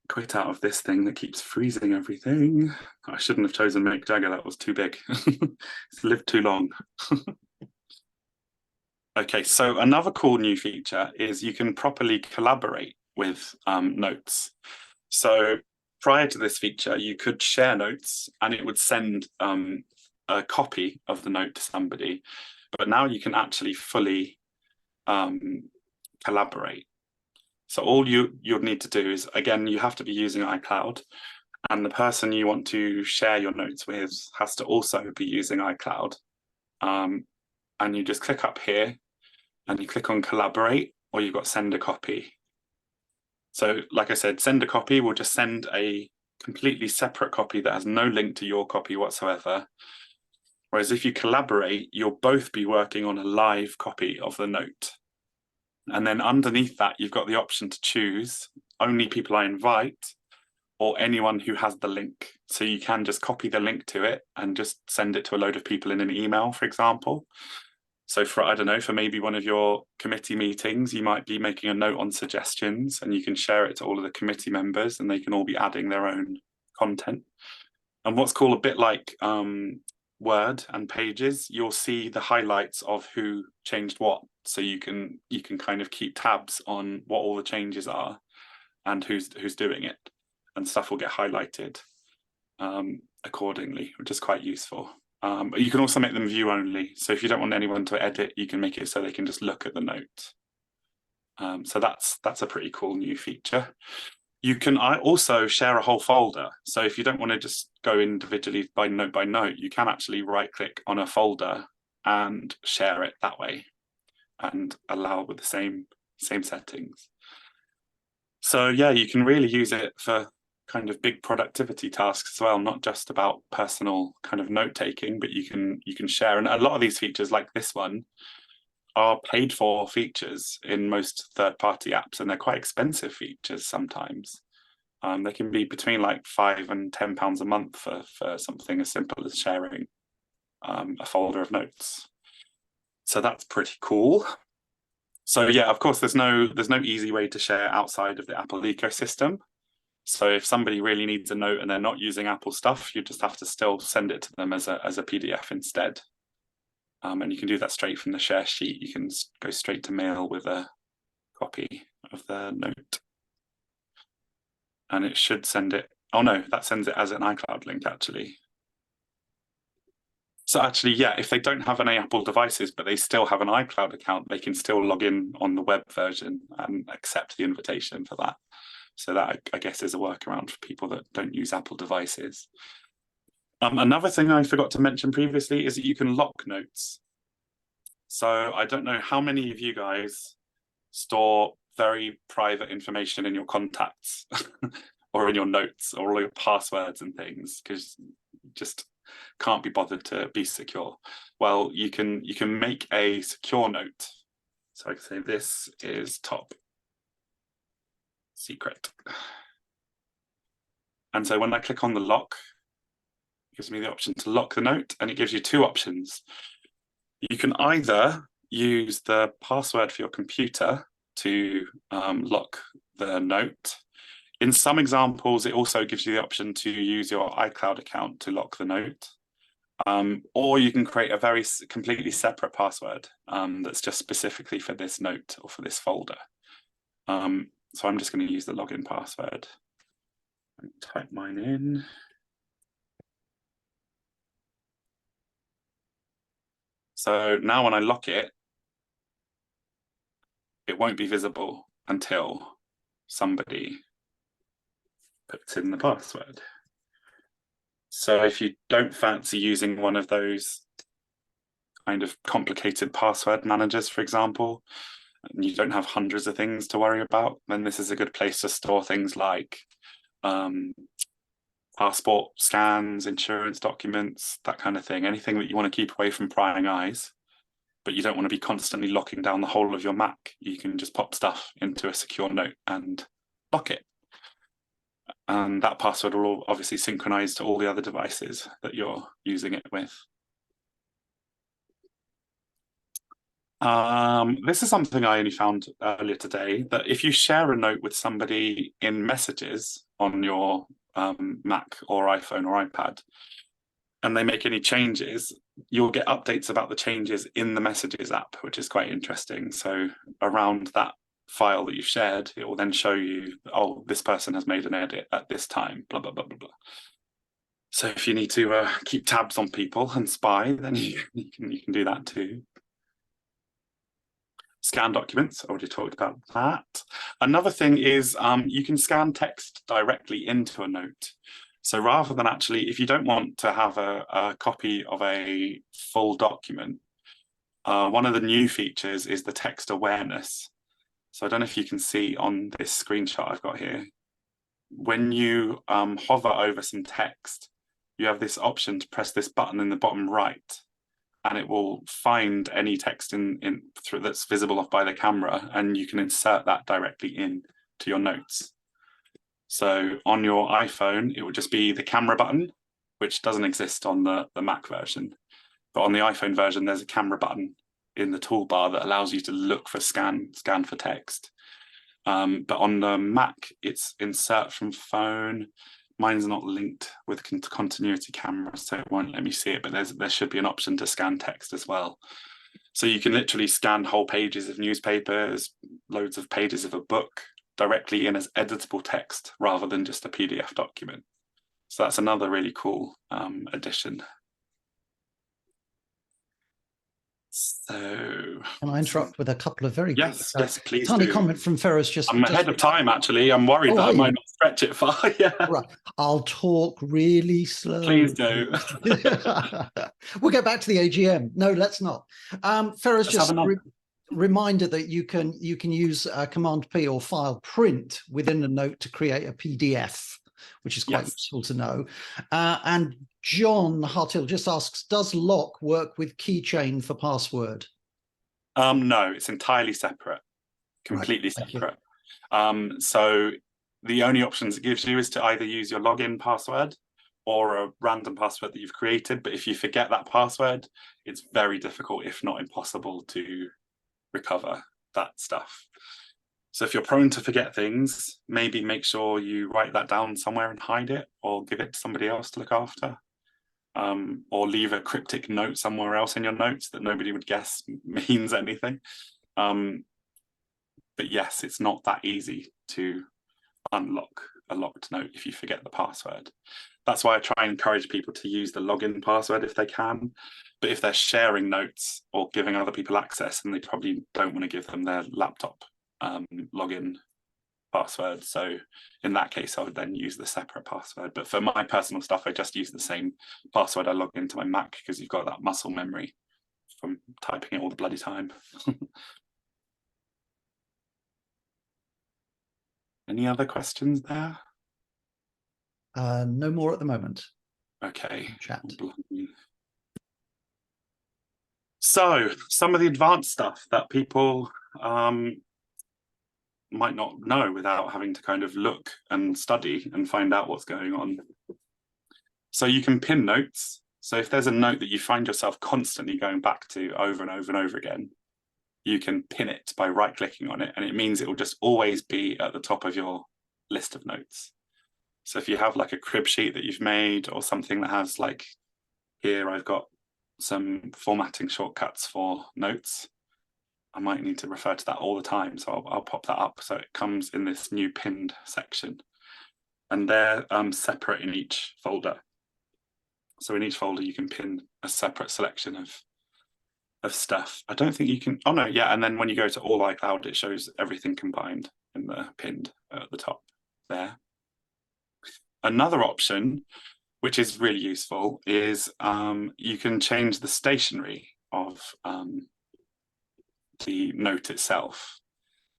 quit out of this thing that keeps freezing everything. I shouldn't have chosen Mick Jagger, that was too big. It's lived too long. Okay, so another cool new feature is you can properly collaborate with notes. So prior to this feature, you could share notes and it would send a copy of the note to somebody. But now you can actually fully collaborate. So all you'd need to do is, again, you have to be using iCloud, and the person you want to share your notes with has to also be using iCloud. And you just click up here and you click on collaborate, or you've got send a copy. So like I said, send a copy will just send a completely separate copy that has no link to your copy whatsoever. Whereas if you collaborate, you'll both be working on a live copy of the note. And then underneath that, you've got the option to choose only people I invite or anyone who has the link. So you can just copy the link to it and just send it to a load of people in an email, for example. So for, I don't know, for maybe one of your committee meetings, you might be making a note on suggestions and you can share it to all of the committee members and they can all be adding their own content. And what's cool, a bit like Word and Pages, you'll see the highlights of who changed what. So you can kind of keep tabs on what all the changes are and who's doing it, and stuff will get highlighted accordingly, which is quite useful. But you can also make them view only. So if you don't want anyone to edit, you can make it so they can just look at the note. So that's a pretty cool new feature. You can also share a whole folder. So if you don't want to just go individually by note, you can actually right click on a folder and share it that way and allow with the same settings. So yeah, you can really use it for kind of big productivity tasks as well, not just about personal kind of note taking, but you can share. And a lot of these features like this one are paid for features in most third-party apps, and they're quite expensive features sometimes. They can be between like £5 and £10 a month for something as simple as sharing a folder of notes. So that's pretty cool. So yeah, of course, there's no easy way to share outside of the Apple ecosystem. So if somebody really needs a note and they're not using Apple stuff, you just have to still send it to them as a PDF instead. And you can do that straight from the share sheet. You can go straight to mail with a copy of the note. And it should send it. Oh no, that sends it as an iCloud link actually. So actually, yeah, if they don't have any Apple devices, but they still have an iCloud account, they can still log in on the web version and accept the invitation for that. So that, I guess, is a workaround for people that don't use Apple devices. Another thing I forgot to mention previously is that you can lock notes. So I don't know how many of you guys store very private information in your contacts or in your notes or all your passwords and things, because you just can't be bothered to be secure. Well, you can make a secure note. So I can say this is top secret. And so when I click on the lock, it gives me the option to lock the note, and it gives you two options. You can either use the password for your computer to lock the note. In some examples, it also gives you the option to use your iCloud account to lock the note. Or you can create a very completely separate password that's just specifically for this note or for this folder. So I'm just going to use the login password. Type mine in. So now when I lock it, it won't be visible until somebody puts in the password. So if you don't fancy using one of those kind of complicated password managers, for example, and you don't have hundreds of things to worry about, then this is a good place to store things like passport scans, insurance documents, that kind of thing. Anything that you want to keep away from prying eyes, but you don't want to be constantly locking down the whole of your Mac. You can just pop stuff into a secure note and lock it. And that password will obviously synchronize to all the other devices that you're using it with. This is something I only found earlier today, that if you share a note with somebody in messages on your Mac or iPhone or iPad, and they make any changes, you'll get updates about the changes in the Messages app, which is quite interesting. So around that file that you've shared, it will then show you, oh, this person has made an edit at this time, blah, blah, blah, blah, blah. So if you need to keep tabs on people and spy, then you can do that too. Scan documents, I already talked about that. Another thing is you can scan text directly into a note. So rather than actually, if you don't want to have a copy of a full document, one of the new features is the text awareness. So I don't know if you can see on this screenshot I've got here. When you hover over some text, you have this option to press this button in the bottom right, and it will find any text that's visible by the camera, and you can insert that directly in to your notes. So on your iPhone, it would just be the camera button, which doesn't exist on the Mac version. But on the iPhone version, there's a camera button in the toolbar that allows you to look for scan for text. But on the Mac, it's insert from phone. Mine's not linked with continuity camera, so it won't let me see it, but there should be an option to scan text as well. So you can literally scan whole pages of newspapers, loads of pages of a book directly in as editable text rather than just a PDF document. So that's another really cool addition. So can I interrupt with a couple of very yes, please tiny do. comment from Ferris? I'm ahead of time, actually. I'm worried that I might not stretch it far. Yeah. Right. I'll talk really slow. Please do. We'll get back to the AGM. No, let's not. Ferris, just reminder that you can use Command P or file print within the note to create a PDF, which is quite useful to know. And John Hartill just asks, does lock work with keychain for password? No, it's entirely separate, completely separate. So the only options it gives you is to either use your login password or a random password that you've created. But if you forget that password, it's very difficult, if not impossible, to recover that stuff. So if you're prone to forget things, maybe make sure you write that down somewhere and hide it, or give it to somebody else to look after, or leave a cryptic note somewhere else in your notes that nobody would guess means anything. But yes, it's not that easy to unlock a locked note if you forget the password. That's why I try and encourage people to use the login password if they can. But if they're sharing notes or giving other people access, then they probably don't want to give them their laptop login password. So in that case, I would then use the separate password. But for my personal stuff, I just use the same password I log into my Mac, because you've got that muscle memory from typing it all the bloody time. Any other questions there? No more at the moment. Okay. Chat. So some of the advanced stuff that people might not know without having to kind of look and study and find out what's going on. So you can pin notes. So if there's a note that you find yourself constantly going back to over and over and over again, you can pin it by right-clicking on it, and it means it will just always be at the top of your list of notes. So if you have like a crib sheet that you've made, or something that has, like, here I've got some formatting shortcuts for notes, I might need to refer to that all the time. So I'll pop that up so it comes in this new pinned section. and they're separate in each folder. So in each folder, you can pin a separate selection of stuff. I don't think you can, oh no, yeah, and then when you go to all iCloud, it shows everything combined in the pinned at the top there. Another option, which is really useful, is you can change the stationery of the note itself.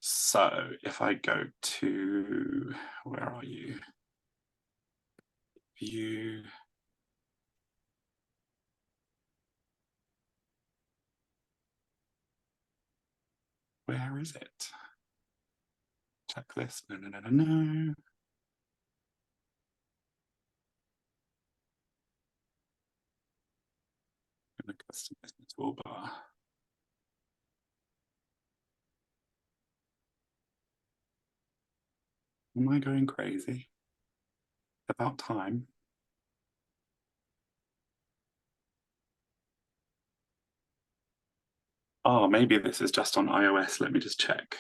So if I go to, where are you? View. Where is it? Checklist, no. Customize the toolbar. Am I going crazy? About time. Oh, maybe this is just on iOS. Let me just check.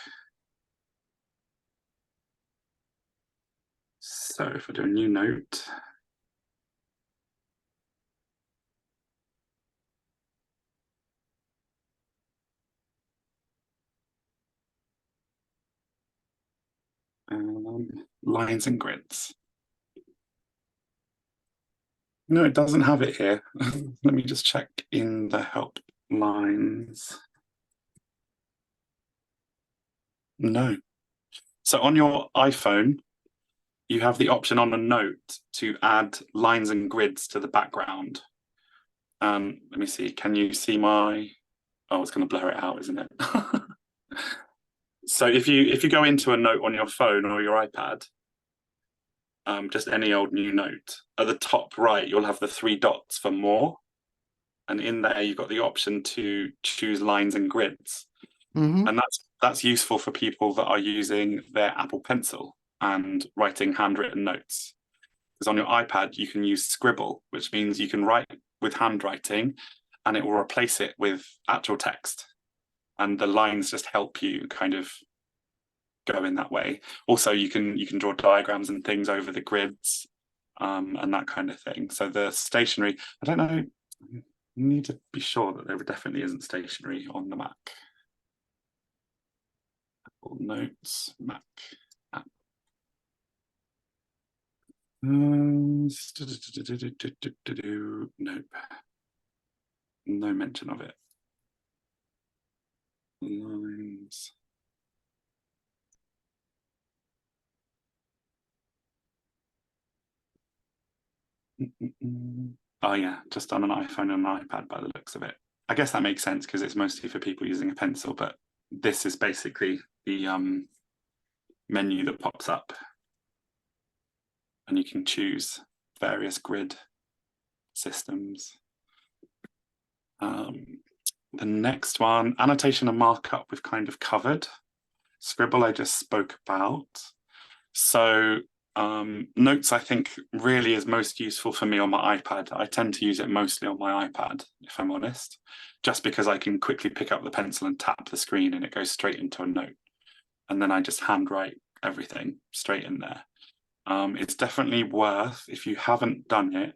So if I do a new note, lines and grids. No, it doesn't have it here. Let me just check in the help lines. No. So on your iPhone, you have the option on a note to add lines and grids to the background. Let me see, can you see my, oh, it's going to blur it out, isn't it? So if you go into a note on your phone or your iPad, just any old new note, at the top right, you'll have the 3 dots for more. And in there, you've got the option to choose lines and grids. Mm-hmm. And that's useful for people that are using their Apple Pencil and writing handwritten notes. Because on your iPad, you can use Scribble, which means you can write with handwriting and it will replace it with actual text. And the lines just help you kind of go in that way. Also, you can draw diagrams and things over the grids and that kind of thing. So the stationery, I don't know, you need to be sure that there definitely isn't stationery on the Mac. Apple Notes, Mac app. Nope. No mention of it. Lines. Oh yeah, just on an iPhone and an iPad by the looks of it. I guess that makes sense because it's mostly for people using a pencil, but this is basically the menu that pops up and you can choose various grid systems. The next one, annotation and markup, we've kind of covered. Scribble I just spoke about. So notes I think really is most useful for me on my iPad. I tend to use it mostly on my iPad, if I'm honest, just because I can quickly pick up the pencil and tap the screen and it goes straight into a note. And then I just handwrite everything straight in there. It's definitely worth, if you haven't done it,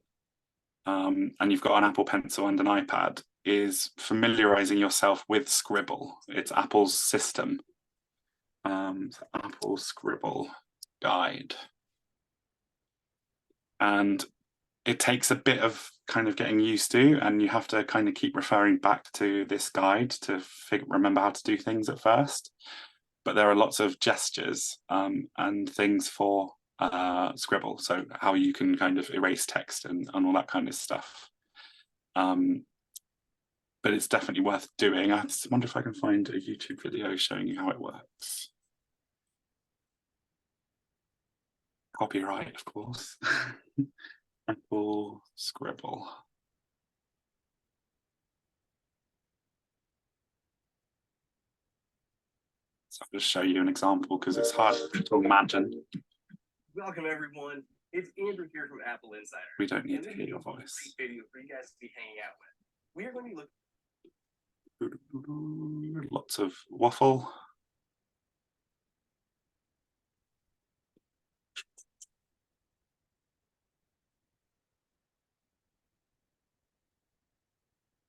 and you've got an Apple Pencil and an iPad, is familiarizing yourself with Scribble. It's Apple's system. Apple Scribble guide. And it takes a bit of kind of getting used to, and you have to kind of keep referring back to this guide to remember how to do things at first. But there are lots of gestures and things for Scribble, so how you can kind of erase text and all that kind of stuff. But it's definitely worth doing. I wonder if I can find a YouTube video showing you how it works. Copyright, of course. Apple Scribble. So I'll just show you an example because it's hard to imagine. Welcome everyone. It's Andrew here from Apple Insider. We don't need to hear your voice. Video for you guys to be hanging out with. We are going to be looking. Lots of waffle.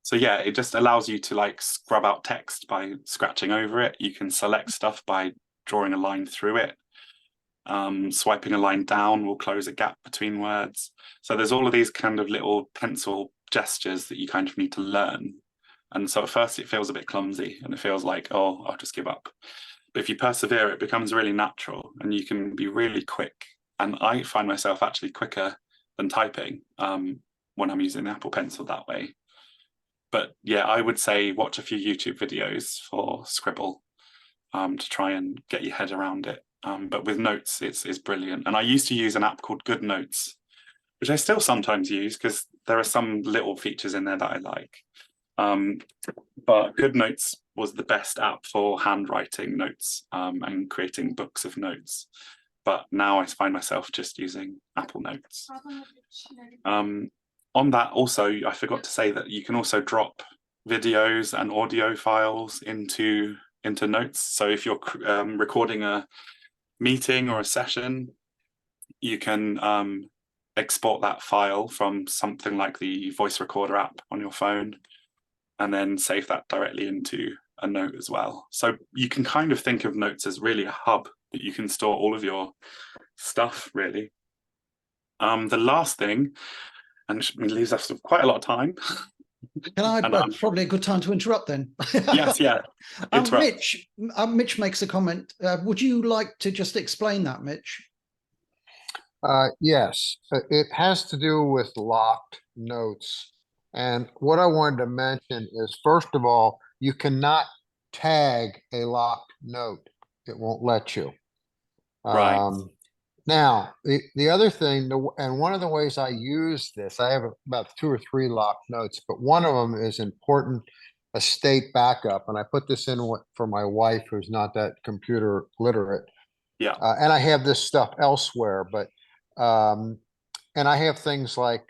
So yeah, it just allows you to like scrub out text by scratching over it. You can select stuff by drawing a line through it. Swiping a line down will close a gap between words. So there's all of these kind of little pencil gestures that you kind of need to learn. And so at first it feels a bit clumsy and it feels like, oh, I'll just give up. But if you persevere, it becomes really natural and you can be really quick. And I find myself actually quicker than typing when I'm using the Apple Pencil that way. But yeah, I would say watch a few YouTube videos for Scribble to try and get your head around it. But with Notes, it's brilliant. And I used to use an app called Good Notes, which I still sometimes use because there are some little features in there that I like. But Good Notes was the best app for handwriting notes and creating books of notes. But now I find myself just using Apple Notes. On that also, I forgot to say that you can also drop videos and audio files into Notes. So if you're recording a meeting or a session, you can export that file from something like the voice recorder app on your phone and then save that directly into a note as well. So you can kind of think of Notes as really a hub that you can store all of your stuff, really. The last thing, and it leaves us with quite a lot of time. Can I? Probably a good time to interrupt then. Yes, yeah. Mitch makes a comment. Would you like to just explain that, Mitch? Yes, it has to do with locked notes. And what I wanted to mention is, first of all, you cannot tag a locked note. It won't let you. Right. Now, the other thing, and one of the ways I use this, I have about 2 or 3 locked notes, but one of them is important estate backup. And I put this in for my wife, who's not that computer literate. Yeah. And I have this stuff elsewhere, but, and I have things like,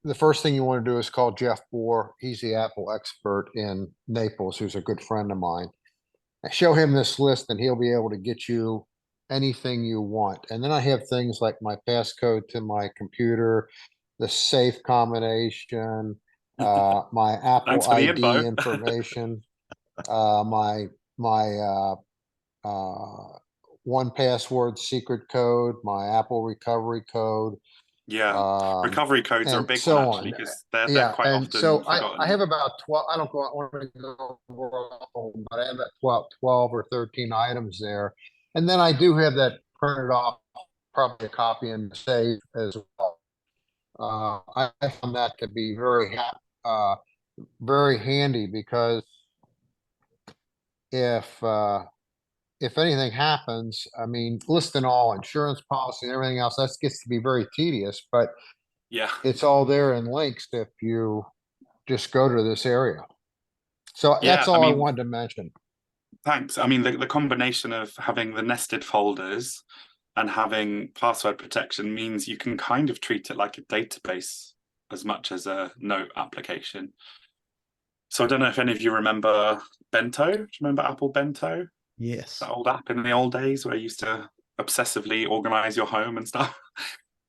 the first thing you want to do is call Jeff Bohr. He's the Apple expert in Naples, who's a good friend of mine. Show him this list and he'll be able to get you anything you want. And then I have things like my passcode to my computer, the safe combination, my Apple ID information, my 1Password secret code, my Apple recovery code. Yeah, recovery codes are a big so one actually, because they're quite often forgotten. I have about 12. I don't want to go over all, but I have about 12 or 13 items there, and then I do have that printed off, probably a copy in the safe as well. I found that to be very handy, because if anything happens, I mean, listing all insurance policy and everything else, that gets to be very tedious, but yeah, it's all there in links if you just go to this area. So that's all I wanted to mention. Thanks. I mean, the combination of having the nested folders and having password protection means you can kind of treat it like a database as much as a note application. So I don't know if any of you remember Bento. Do you remember Apple Bento? Yes. That old app in the old days where you used to obsessively organize your home and stuff.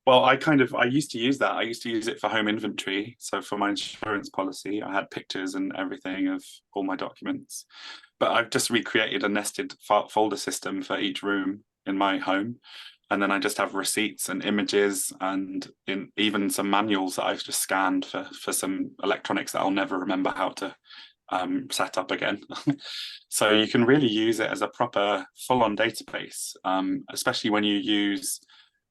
Well, I used to use that. I used to use it for home inventory. So for my insurance policy, I had pictures and everything of all my documents. But I've just recreated a nested folder system for each room in my home. And then I just have receipts and images and even some manuals that I've just scanned for some electronics that I'll never remember how to set up again. So you can really use it as a proper full-on database, especially when you use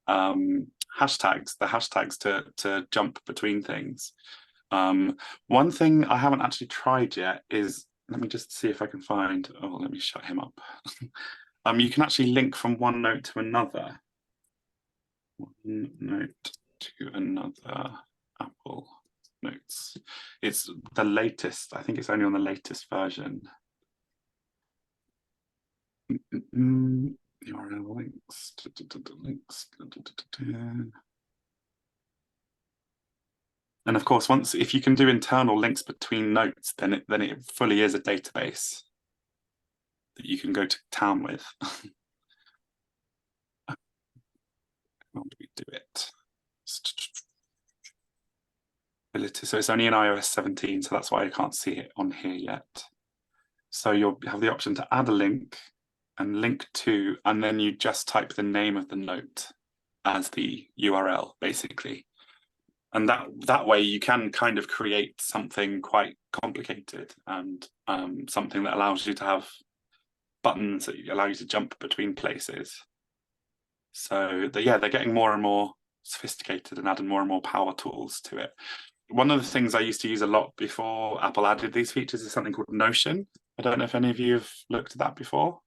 the hashtags to jump between things. One thing I haven't actually tried yet is, let me just see if I can find, let me shut him up. You can actually link from one note to another. One note to another Apple Notes. It's the latest, I think it's only on the latest version. URL links. And of course, if you can do internal links between notes, then it fully is a database that you can go to town with. How do we do it? So it's only in iOS 17, so that's why I can't see it on here yet. So you'll have the option to add a link and link to, and then you just type the name of the note as the URL, basically. And that way you can kind of create something quite complicated and something that allows you to have buttons that allow you to jump between places. So they're getting more and more sophisticated and adding more and more power tools to it. One of the things I used to use a lot before Apple added these features is something called Notion. I don't know if any of you have looked at that before.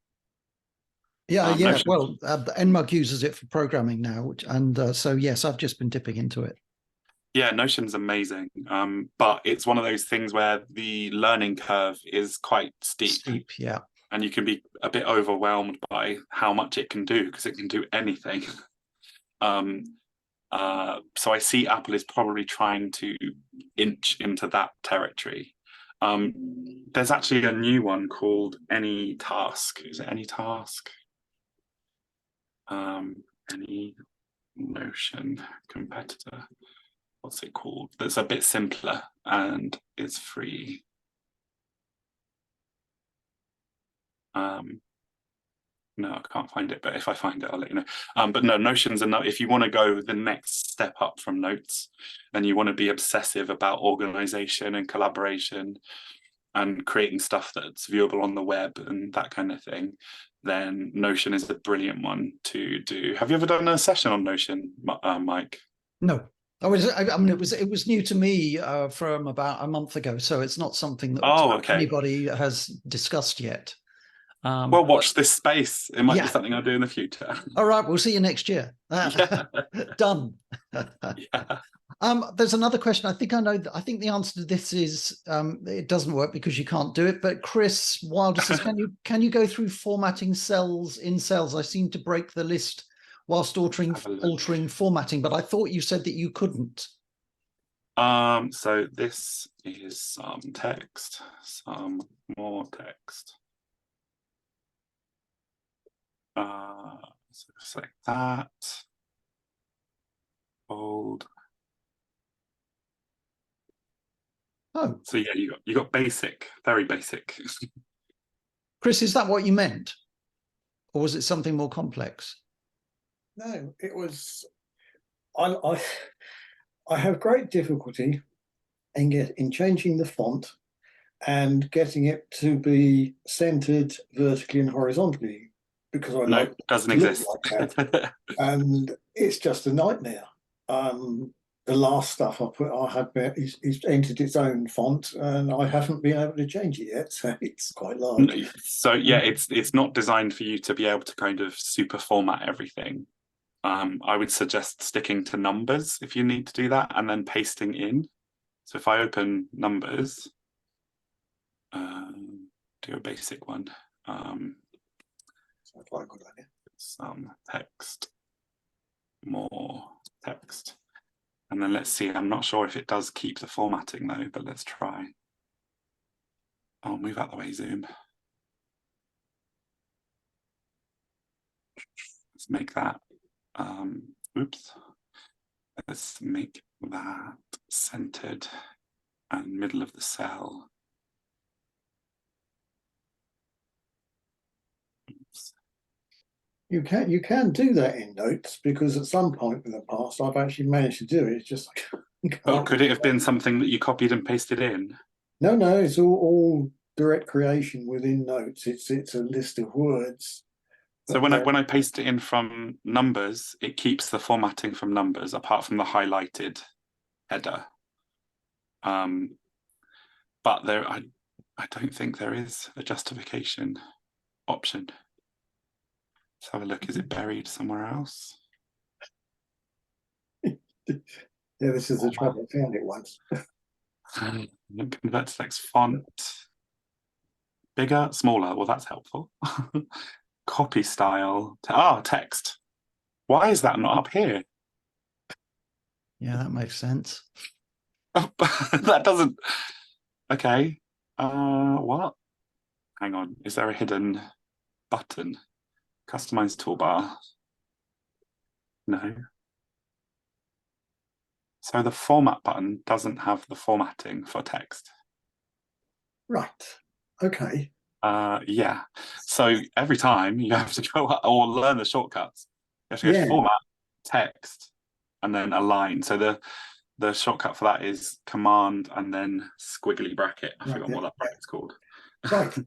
Yeah, Notion. well, NMUG uses it for programming now, and so yes, I've just been dipping into it. Yeah, Notion's amazing, but it's one of those things where the learning curve is quite steep. Yeah. And you can be a bit overwhelmed by how much it can do, because it can do anything. So I see Apple is probably trying to inch into that territory. There's actually a new one called AnyTask. Is it AnyTask? Any Notion competitor. What's it called? That's a bit simpler and is free. No, I can't find it, but if I find it, I'll let you know. But no, Notion's enough. If you want to go the next step up from Notes, and you want to be obsessive about organization and collaboration and creating stuff that's viewable on the web and that kind of thing, then Notion is a brilliant one to do. Have you ever done a session on Notion, Mike? No. I mean, it was new to me from about a month ago, so it's not something that anybody has discussed yet. Well, watch this space. It might be something I'll do in the future. All right, we'll see you next year. Done. There's another question. I think I know. I think the answer to this is it doesn't work because you can't do it. But Chris Wilder says, can you go through formatting cells in cells? I seem to break the list whilst altering formatting, but I thought you said that you couldn't. So this is some text, some more text. So just like that. Bold. Oh. So yeah, you got basic, very basic. Chris, is that what you meant? Or was it something more complex? No, it was I have great difficulty in changing the font and getting it to be centered vertically and horizontally, because it doesn't exist. Like that. And it's just a nightmare. The last stuff I had is entered its own font, and I haven't been able to change it yet, so it's quite large. So yeah, it's not designed for you to be able to kind of super format everything. I would suggest sticking to numbers if you need to do that, and then pasting in. So if I open numbers, do a basic one. Sounds like a good idea. Some text, more text. And then let's see, I'm not sure if it does keep the formatting though, but let's try. I'll move out the way, Zoom. Let's make that, oops. Let's make that centered and middle of the cell. Oops. You can do that in Notes, because at some point in the past I've actually managed to do it. It's just oh, could it have been something that you copied and pasted in? No, it's all direct creation within Notes. It's a list of words. So when I paste it in from numbers, it keeps the formatting from numbers apart from the highlighted header. But there, I don't think there is a justification option. Let's have a look. Is it buried somewhere else? Yeah, this is the trouble. I found it once. Convert to text font. Bigger, smaller. Well, that's helpful. Copy style. Text. Why is that not up here? Yeah, that makes sense. That doesn't. Okay. What? Hang on. Is there a hidden button? Customize toolbar. No. So the format button doesn't have the formatting for text. Right. Okay. Yeah. So every time you have to go or learn the shortcuts, you have to go format, text, and then align. So the shortcut for that is command and then squiggly bracket. I forgot what that bracket's called. Right.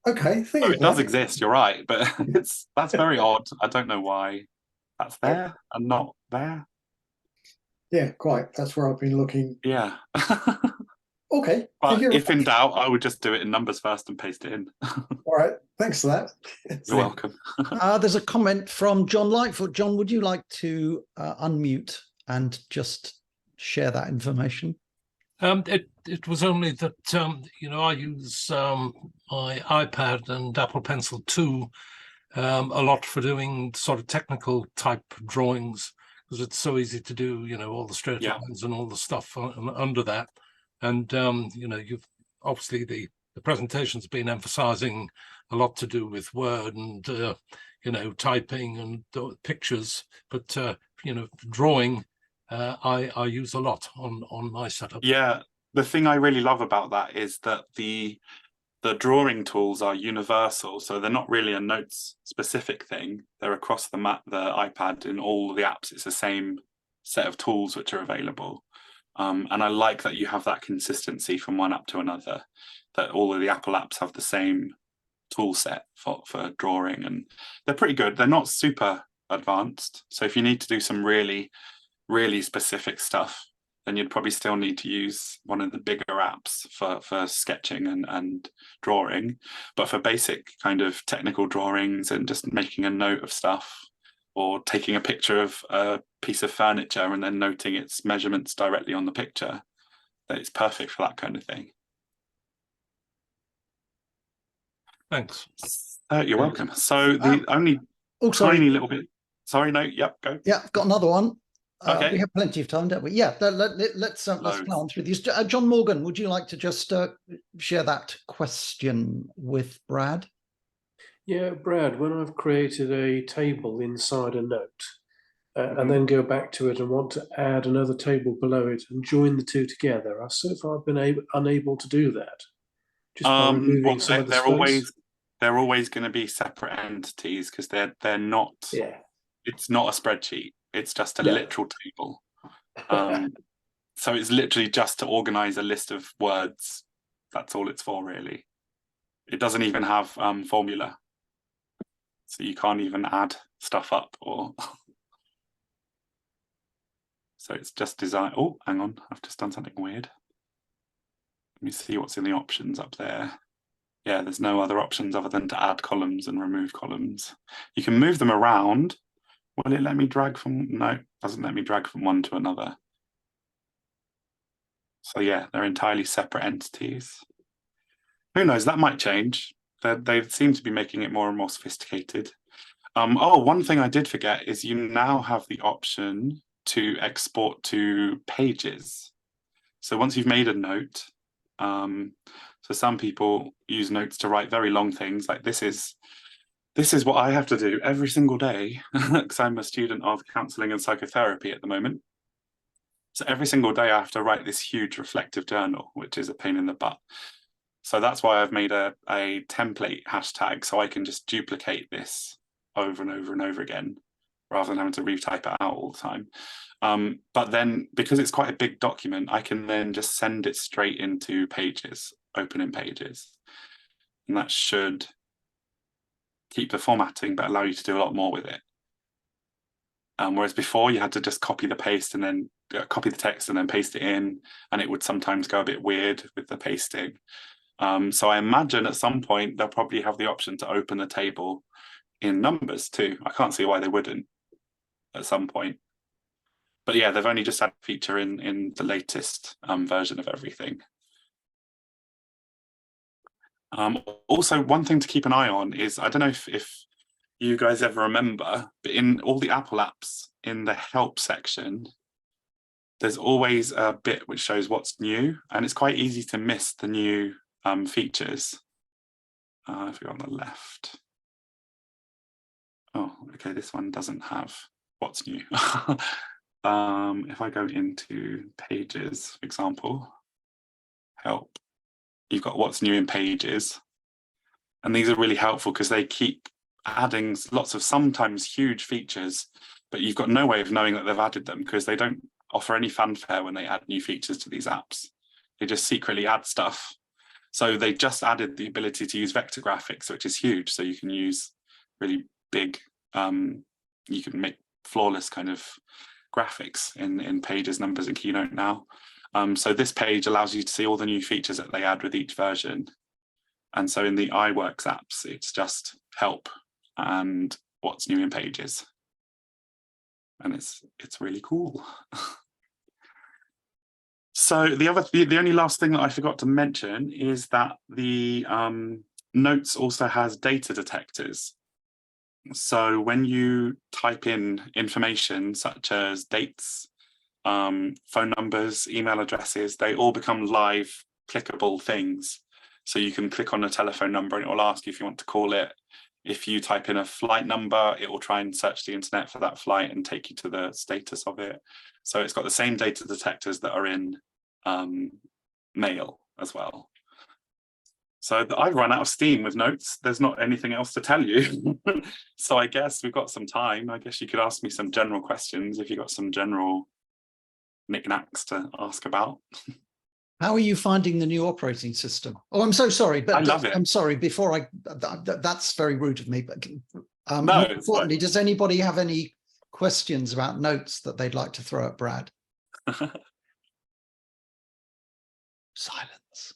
Okay. So it does exist, you're right, but that's very odd. I don't know why that's there and not there. Yeah, quite. That's where I've been looking. Yeah. Okay. But if in doubt, I would just do it in numbers first and paste it in. All right. Thanks for that. You're welcome. There's a comment from John Lightfoot. John, would you like to unmute and just share that information? It was only that I use my iPad and Apple Pencil 2 a lot for doing sort of technical type drawings, because it's so easy to do, all the straight lines and all the stuff under that. And you've obviously the presentation's been emphasizing a lot to do with Word and typing and pictures, but drawing I use a lot on my setup. Yeah, the thing I really love about that is that the drawing tools are universal, so they're not really a notes specific thing. They're across the iPad in all the apps. It's the same set of tools which are available. And I like that you have that consistency from one app to another, that all of the Apple apps have the same tool set for drawing, and they're pretty good. They're not super advanced. So if you need to do some really specific stuff, then you'd probably still need to use one of the bigger apps for sketching and drawing. But for basic kind of technical drawings and just making a note of stuff, or taking a picture of a piece of furniture and then noting its measurements directly on the picture, that it's perfect for that kind of thing. Thanks. You're welcome. So the only tiny little bit. Sorry, no, yep, go. Yeah, I've got another one. Okay. We have plenty of time, don't we? Yeah, let's plow through these. John Morgan, would you like to just share that question with Brad? Yeah, Brad, when I've created a table inside a note and then go back to it and want to add another table below it and join the two together, I've so far been unable to do that. Just by removing some of the space. They're always going to be separate entities, because they're not. Yeah. It's not a spreadsheet. It's just a literal table. So it's literally just to organize a list of words. That's all it's for, really. It doesn't even have formula. So you can't even add stuff up or. So it's just design. Oh, hang on. I've just done something weird. Let me see what's in the options up there. Yeah, there's no other options other than to add columns and remove columns. You can move them around. Will it let me drag from? No, it doesn't let me drag from one to another. So yeah, they're entirely separate entities. Who knows? That might change. They seem to be making it more and more sophisticated. Oh, one thing I did forget is you now have the option to export to pages. So once you've made a note, so some people use notes to write very long things. Like this is what I have to do every single day, because I'm a student of counselling and psychotherapy at the moment. So every single day I have to write this huge reflective journal, which is a pain in the butt. So that's why I've made a template hashtag, so I can just duplicate this over and over and over again, rather than having to retype it out all the time. But then, because it's quite a big document, I can then just send it straight into Pages, open in Pages. And that should keep the formatting, but allow you to do a lot more with it. Whereas before you had to just copy the text and then paste it in, and it would sometimes go a bit weird with the pasting. So I imagine at some point they'll probably have the option to open the table in numbers too. I can't see why they wouldn't at some point. But yeah, they've only just had a feature in the latest version of everything. Also, one thing to keep an eye on is, I don't know if you guys ever remember, but in all the Apple apps, in the help section, there's always a bit which shows what's new, and it's quite easy to miss the new features. If you're on the left. Oh, okay, this one doesn't have what's new. if I go into Pages, for example, help, you've got what's new in Pages. And these are really helpful because they keep adding lots of sometimes huge features, but you've got no way of knowing that they've added them because they don't offer any fanfare when they add new features to these apps. They just secretly add stuff. So they just added the ability to use vector graphics, which is huge. So you can use really big, you can make flawless kind of graphics in Pages, Numbers, and Keynote now. So this page allows you to see all the new features that they add with each version. And so in the iWorks apps, it's just help and what's new in Pages. And it's really cool. So the only last thing that I forgot to mention is that the Notes also has data detectors. So when you type in information such as dates, phone numbers, email addresses, they all become live clickable things. So you can click on a telephone number and it will ask you if you want to call it. If you type in a flight number, it will try and search the internet for that flight and take you to the status of it. So it's got the same data detectors that are in Mail as well. So I've run out of steam with Notes. There's not anything else to tell you. So I guess we've got some time. I guess you could ask me some general questions if you've got some general knickknacks to ask about. How are you finding the new operating system? Oh, I'm so sorry, but I love it. I'm sorry. Before that's very rude of me. But No, more importantly, does anybody have any questions about Notes that they'd like to throw at Brad? Silence.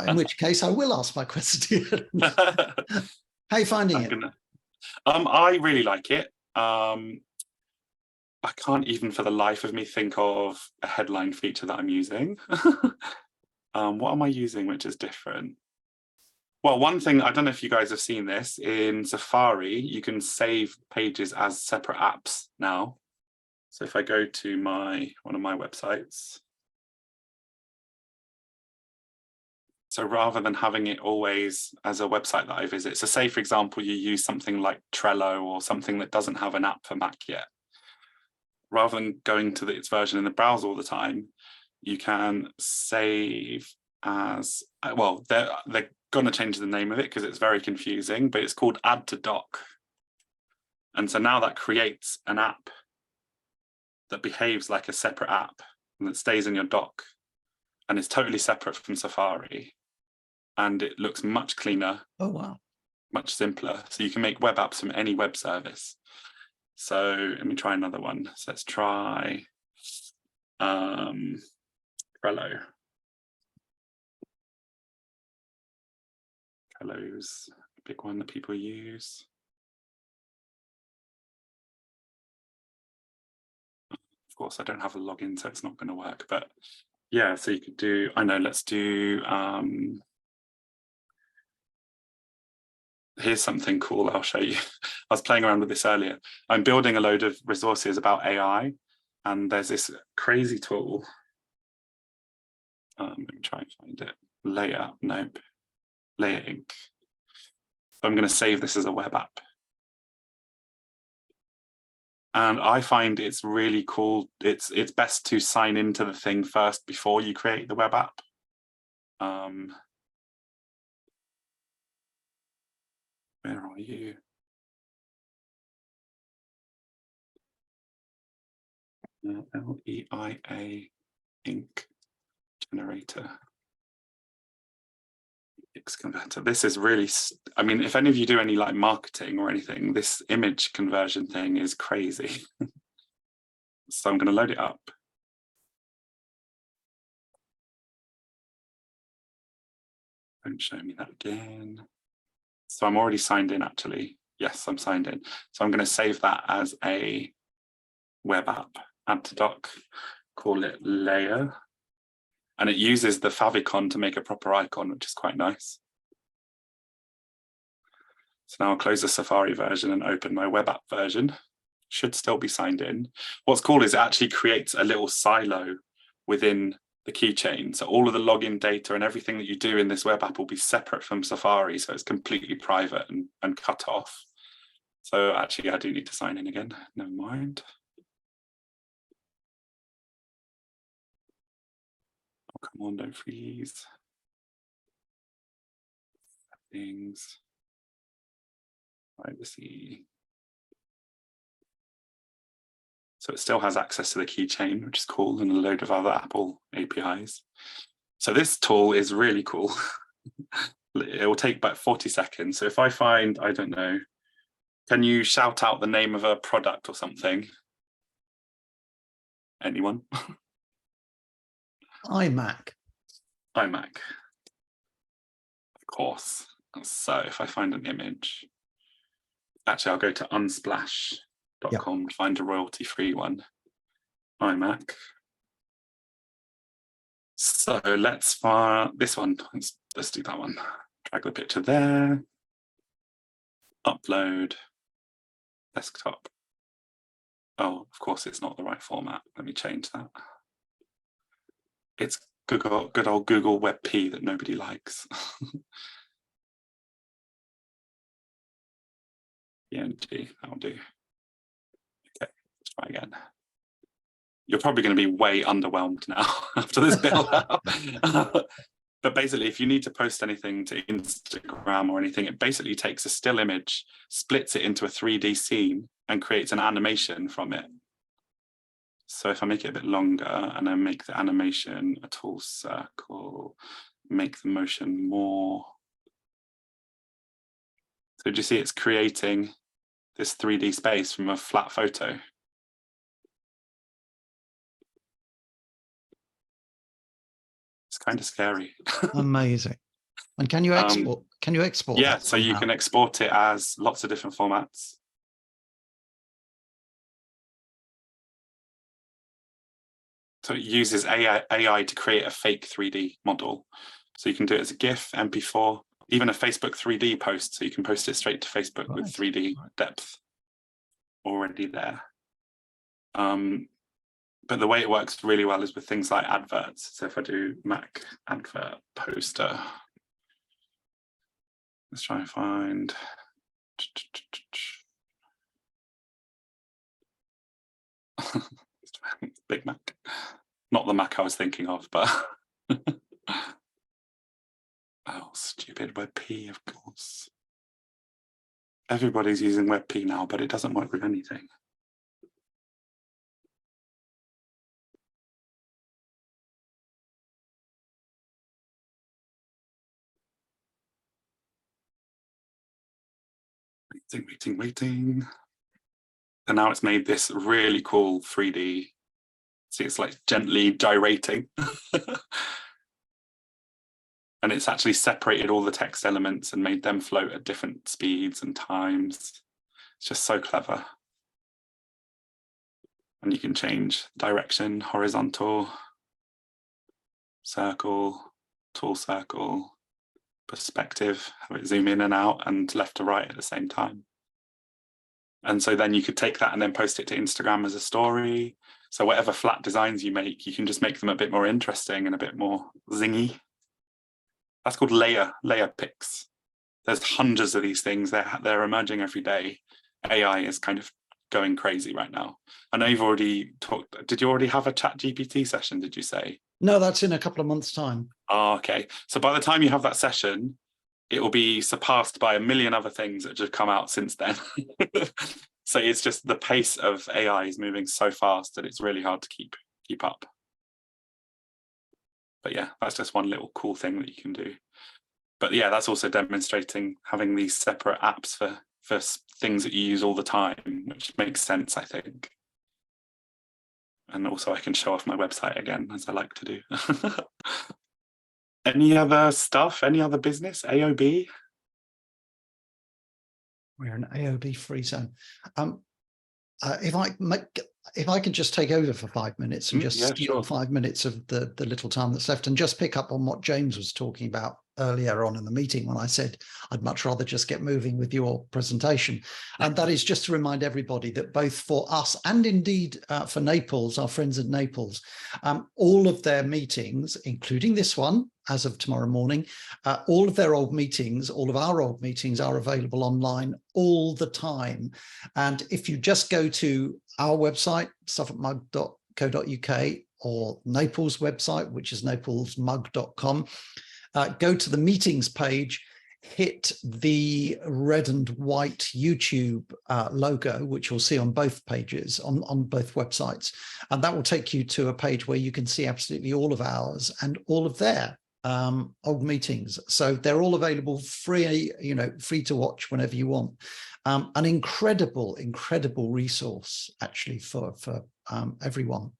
In which case, I will ask my question. How are you finding it? I really like it. I can't even for the life of me think of a headline feature that I'm using. What am I using which is different? Well, one thing, I don't know if you guys have seen this, in Safari, you can save pages as separate apps now. So if I go to one of my websites, so rather than having it always as a website that I visit, so say, for example, you use something like Trello or something that doesn't have an app for Mac yet, rather than going to its version in the browser all the time, you can save as, well, they're going to change the name of it because it's very confusing, but it's called Add to Dock. And so now that creates an app that behaves like a separate app and that stays in your dock and is totally separate from Safari. And it looks much cleaner. Oh, wow. Much simpler. So you can make web apps from any web service. So let me try another one. So let's try Trello. Trello's a big one that people use. Of course, I don't have a login, so it's not going to work. But yeah, so you could do, I know, let's do, here's something cool I'll show you. I was playing around with this earlier. I'm building a load of resources about AI, and there's this crazy tool. Let me try and find it. Layer, nope. Layer Ink. So I'm going to save this as a web app. And I find it's really cool. It's best to sign into the thing first before you create the web app. Where are you? LEIA ink generator. Converter. This is really, I mean, if any of you do any like marketing or anything, this image conversion thing is crazy. So I'm going to load it up. Don't show me that again. So I'm already signed in actually. Yes, I'm signed in. So I'm going to save that as a web app, add to dock, call it layer. And it uses the favicon to make a proper icon, which is quite nice. So now I'll close the Safari version and open my web app version. Should still be signed in. What's cool is it actually creates a little silo within the keychain. So all of the login data and everything that you do in this web app will be separate from Safari. So it's completely private and cut off. So actually I do need to sign in again. Never mind. Come on, don't freeze. Things. Privacy. So it still has access to the keychain, which is cool, and a load of other Apple APIs. So this tool is really cool. It will take about 40 seconds. So if I find, I don't know, can you shout out the name of a product or something? Anyone? iMac. iMac. Of course. So if I find an image, actually I'll go to unsplash.com to find a royalty-free one. iMac. So let's find this one. Let's do that one. Drag the picture there. Upload. Desktop. Oh, of course, it's not the right format. Let me change that. It's good old Google WebP that nobody likes. PNG, that'll do. Okay, let's try again. You're probably going to be way underwhelmed now after this build up. But basically, if you need to post anything to Instagram or anything, it basically takes a still image, splits it into a 3D scene, and creates an animation from it. So if I make it a bit longer and I make the animation a tall circle, make the motion more. So do you see it's creating this 3D space from a flat photo? It's kind of scary. Amazing. And can you export? Can you export? Yeah, that so you can export it as lots of different formats. So it uses AI to create a fake 3D model. So you can do it as a GIF, MP4, even a Facebook 3D post. So you can post it straight to Facebook with 3D depth already there. But the way it works really well is with things like adverts. So if I do Mac advert poster, let's try and find. Big Mac. Not the Mac I was thinking of, but oh, stupid WebP, of course. Everybody's using WebP now, but it doesn't work with anything. Waiting. And now it's made this really cool 3D. See, it's like gently gyrating. And it's actually separated all the text elements and made them float at different speeds and times. It's just so clever. And you can change direction, horizontal, circle, tall circle, perspective, have it zoom in and out and left to right at the same time. And so then you could take that and then post it to Instagram as a story. So whatever flat designs you make, you can just make them a bit more interesting and a bit more zingy. That's called layer pics. There's hundreds of these things. They're emerging every day. AI is kind of going crazy right now. I know you've already talked. Did you already have a ChatGPT session, did you say? No, that's in a couple of months' time. Oh, okay. So by the time you have that session, it will be surpassed by a million other things that have come out since then. So it's just the pace of AI is moving so fast that it's really hard to keep up. But yeah, that's just one little cool thing that you can do. But yeah, that's also demonstrating having these separate apps for things that you use all the time, which makes sense, I think. And also I can show off my website again, as I like to do. Any other stuff? Any other business? AOB? We're an AOB free zone. If I can just take over for 5 minutes and just steal 5 minutes of the little time that's left and just pick up on what James was talking about earlier on in the meeting when I said I'd much rather just get moving with your presentation. And that is just to remind everybody that both for us and indeed for Naples, our friends at Naples, all of their meetings, including this one, as of tomorrow morning, all of their old meetings, all of our old meetings are available online all the time. And if you just go to our website, suffolkmug.co.uk, or Naples website, which is naplesmug.com. Go to the meetings page, hit the red and white YouTube logo, which you'll see on both pages, on both websites. And that will take you to a page where you can see absolutely all of ours and all of their old meetings. So they're all available free, free to watch whenever you want. An incredible resource actually for everyone.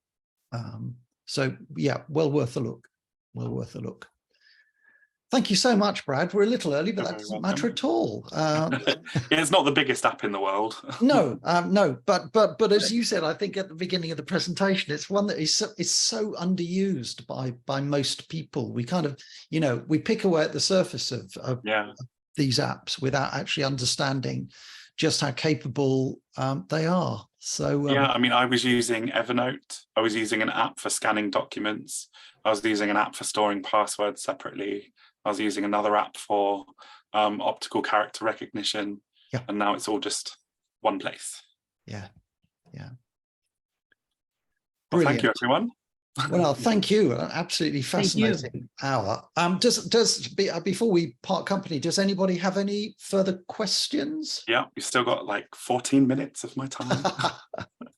So yeah, well worth a look. Well worth a look. Thank you so much, Brad. We're a little early, but that doesn't matter at all. It's not the biggest app in the world. No, no. But as you said, I think at the beginning of the presentation, it's one that is so underused by most people. We kind of, we pick away at the surface of these apps without actually understanding just how capable they are. So yeah, I mean, I was using Evernote. I was using an app for scanning documents. I was using an app for storing passwords separately. I was using another app for optical character recognition, and now it's all just one place. Yeah, yeah. Well, thank you, everyone. Well, thank you. An absolutely fascinating hour. Before we part company, does anybody have any further questions? Yeah, we've still got like 14 minutes of my time.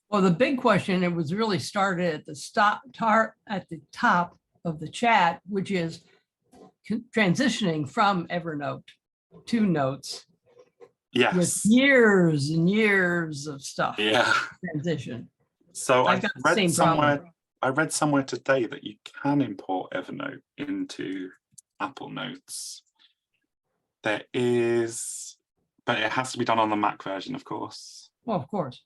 Well, the big question, it was really started at the top of the chat, which is transitioning from Evernote to Notes. Yes. With years and years of stuff. Yeah. Transition. So I read somewhere today that you can import Evernote into Apple Notes. There is, but it has to be done on the Mac version, of course. Well, of course.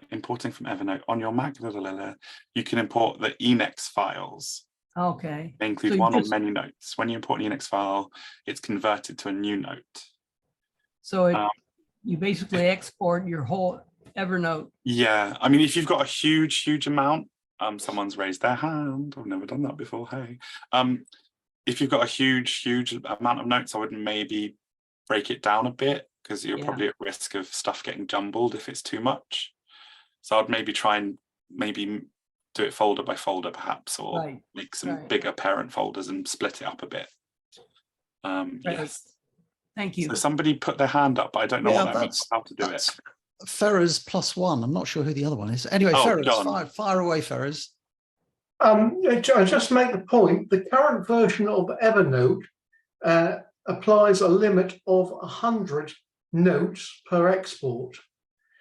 Importing from Evernote on your Mac. You can import the Emacs files. Okay. They include one or many notes. When you import an Emacs file, it's converted to a new note. So you basically export your whole Evernote. Yeah, I mean, if you've got a huge amount, someone's raised their hand. I've never done that before. Hey, if you've got a huge amount of notes, I would maybe break it down a bit, because you're probably at risk of stuff getting jumbled if it's too much. So I'd maybe try and do it folder by folder, perhaps, or make some bigger parent folders and split it up a bit. Yes. Thank you. So somebody put their hand up, but I don't know what that means, how to do it. Ferrers +1. I'm not sure who the other one is. Anyway, Ferrers, fire away, Ferrers. I just make the point, the current version of Evernote applies a limit of 100 notes per export.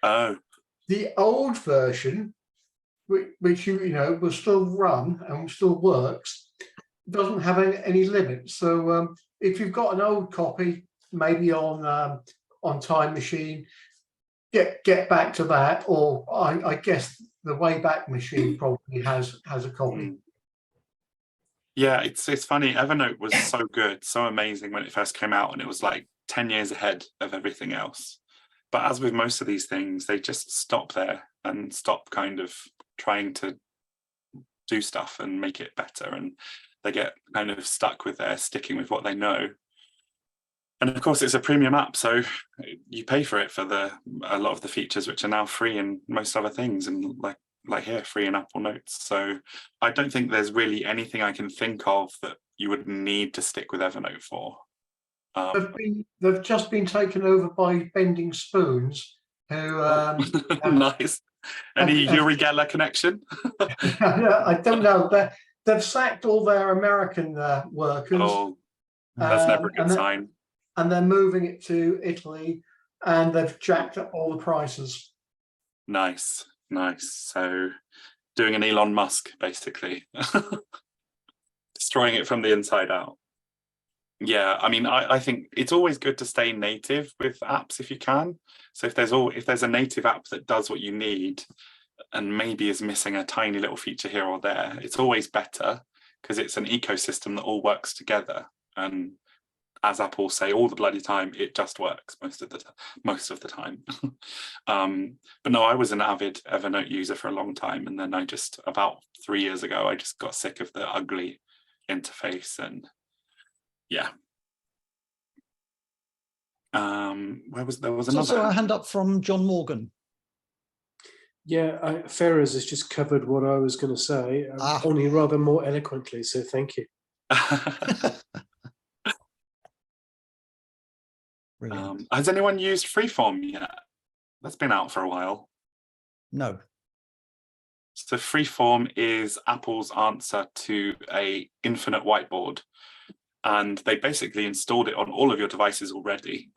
Oh. The old version, which will still run and still works, doesn't have any limits. So if you've got an old copy, maybe on Time Machine, get back to that, or I guess the Wayback Machine probably has a copy. Yeah, it's funny. Evernote was so good, so amazing when it first came out, and it was like 10 years ahead of everything else. But as with most of these things, they just stop there and stop kind of trying to do stuff and make it better, and they get kind of stuck with sticking with what they know. And of course, it's a premium app, so you pay for it for a lot of the features which are now free in most other things, and like here, free in Apple Notes. So I don't think there's really anything I can think of that you would need to stick with Evernote for. They've just been taken over by Bending Spoons, who nice. Any Uri Geller connection? I don't know. They've sacked all their American workers. Oh, that's never a good sign. And they're moving it to Italy, and they've jacked up all the prices. Nice. So doing an Elon Musk, basically. Destroying it from the inside out. Yeah, I mean, I think it's always good to stay native with apps if you can. So if there's a native app that does what you need and maybe is missing a tiny little feature here or there, it's always better, because it's an ecosystem that all works together. And as Apple say all the bloody time, it just works most of the time. But no, I was an avid Evernote user for a long time, and then about 3 years ago, I just got sick of the ugly interface, and yeah. There was another. Also a hand up from John Morgan. Yeah, Ferrers has just covered what I was going to say, only rather more eloquently. So thank you. Has anyone used Freeform yet? That's been out for a while. No. So Freeform is Apple's answer to a infinite whiteboard. And they basically installed it on all of your devices already.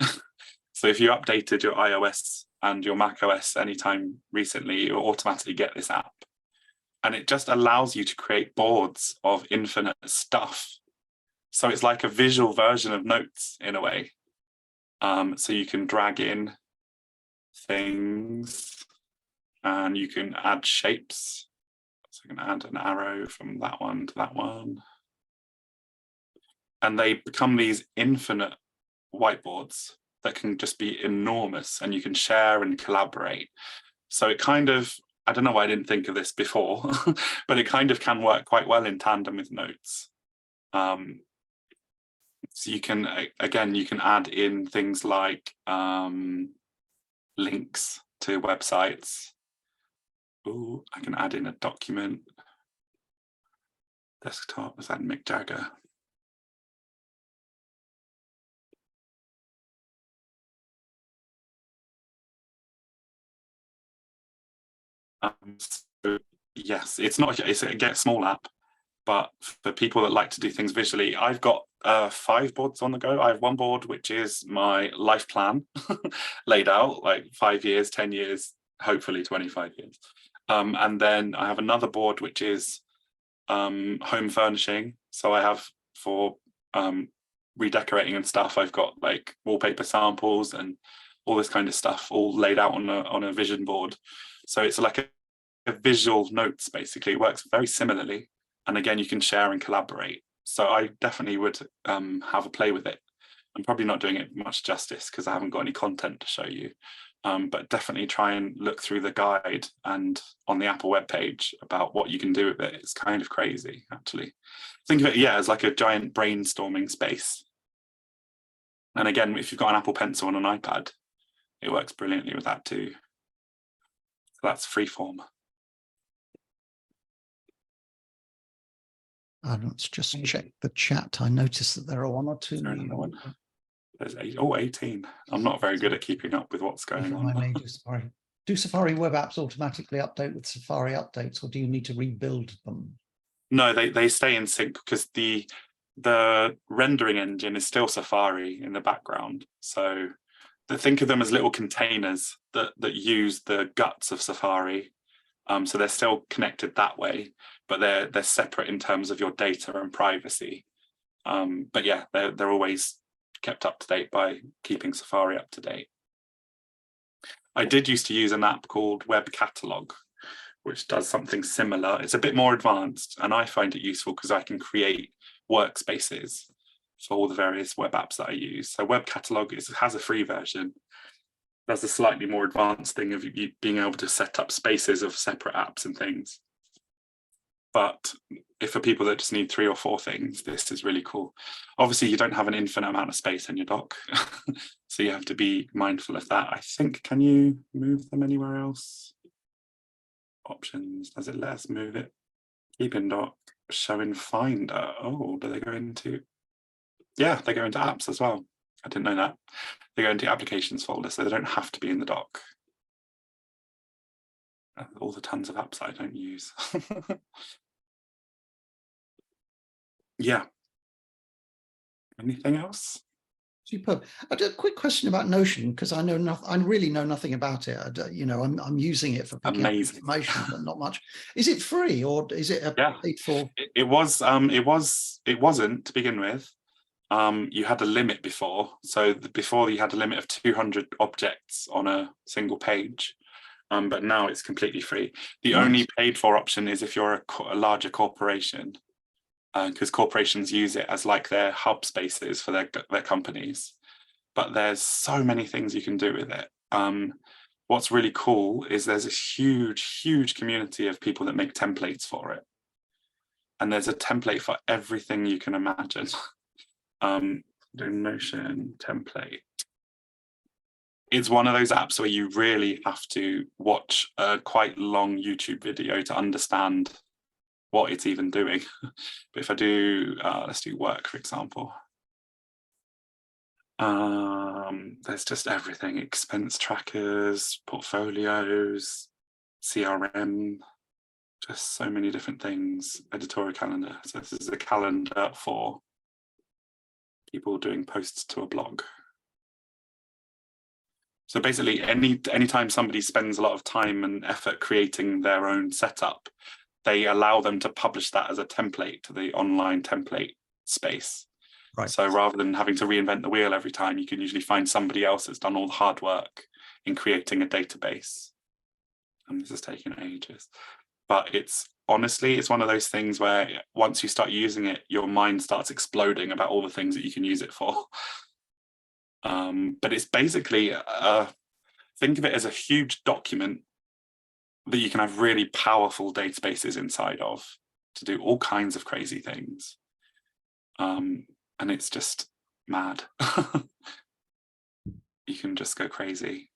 So if you updated your iOS and your Mac OS anytime recently, you'll automatically get this app. And it just allows you to create boards of infinite stuff. So it's like a visual version of Notes in a way. So you can drag in things and you can add shapes. So you can add an arrow from that one to that one. And they become these infinite whiteboards that can just be enormous, and you can share and collaborate. So it kind of, I don't know why I didn't think of this before, but it kind of can work quite well in tandem with Notes. So you can, again, you can add in things like links to websites. Oh, I can add in a document. Desktop, is that Mick Jagger? So yes, it's a small app, but for people that like to do things visually, I've got 5 boards on the go. I have one board which is my life plan laid out, like 5 years, 10 years, hopefully 25 years. And then I have another board which is home furnishing. So I have for redecorating and stuff, I've got like wallpaper samples and all this kind of stuff all laid out on a vision board. So it's like a visual notes, basically. It works very similarly. And again, you can share and collaborate. So I definitely would have a play with it. I'm probably not doing it much justice because I haven't got any content to show you. But definitely try and look through the guide and on the Apple webpage about what you can do with it. It's kind of crazy, actually. Think of it, yeah, as like a giant brainstorming space. And again, if you've got an Apple Pencil on an iPad, it works brilliantly with that too. So that's Freeform. Let's just check the chat. I noticed that there are 1 or 2 new one. There's 18. I'm not very good at keeping up with what's going on. Do Safari web apps automatically update with Safari updates, or do you need to rebuild them? No, they stay in sync because the rendering engine is still Safari in the background. So think of them as little containers that use the guts of Safari. So they're still connected that way, but they're separate in terms of your data and privacy. But yeah, they're always kept up to date by keeping Safari up to date. I did used to use an app called Web Catalog, which does something similar. It's a bit more advanced, and I find it useful because I can create workspaces for all the various web apps that I use. So Web Catalog has a free version. There's a slightly more advanced thing of you being able to set up spaces of separate apps and things. But if for people that just need 3 or 4 things, this is really cool. Obviously, you don't have an infinite amount of space in your dock, so you have to be mindful of that. I think, can you move them anywhere else? Options, does it let us move it? Keep in dock, show in Finder. Oh, do they go into? Yeah, they go into apps as well. I didn't know that. They go into applications folder, so they don't have to be in the dock. All the tons of apps that I don't use. Yeah. Anything else? Superb. I do a quick question about Notion, because I know nothing. I really know nothing about it. I'm using it for picking up information, but not much. Is it free, or is it paid for? It wasn't to begin with. You had a limit before. So before you had a limit of 200 objects on a single page. But now it's completely free. The only paid for option is if you're a larger corporation, because corporations use it as like their hub spaces for their companies. But there's so many things you can do with it. What's really cool is there's a huge community of people that make templates for it. And there's a template for everything you can imagine. The Notion template. it's one of those apps where you really have to watch a quite long YouTube video to understand what it's even doing. But if I do, let's do work, for example. There's just everything: expense trackers, portfolios, CRM, just so many different things. Editorial calendar. So this is a calendar for people doing posts to a blog. So basically, anytime somebody spends a lot of time and effort creating their own setup, they allow them to publish that as a template to the online template space. Right. So rather than having to reinvent the wheel every time, you can usually find somebody else that's done all the hard work in creating a database. And this has taken ages. But it's honestly, it's one of those things where once you start using it, your mind starts exploding about all the things that you can use it for. But it's basically, think of it as a huge document that you can have really powerful databases inside of to do all kinds of crazy things. And it's just mad. You can just go crazy.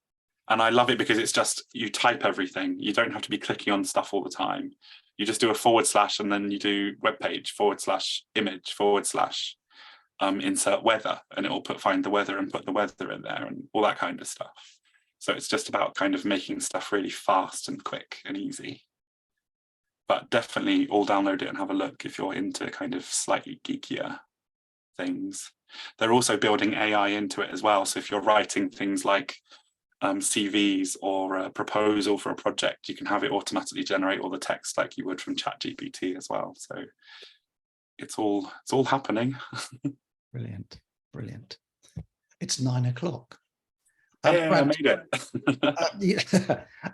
And I love it because it's just, you type everything. You don't have to be clicking on stuff all the time. You just do a / and then you do web page / image / insert weather, and it will find the weather and put the weather in there and all that kind of stuff. So it's just about kind of making stuff really fast and quick and easy. But definitely all download it and have a look if you're into kind of slightly geekier things. They're also building AI into it as well. So if you're writing things like CVs or a proposal for a project, you can have it automatically generate all the text like you would from ChatGPT as well. So it's all happening. Brilliant, brilliant. It's 9 o'clock. Yeah, I made it.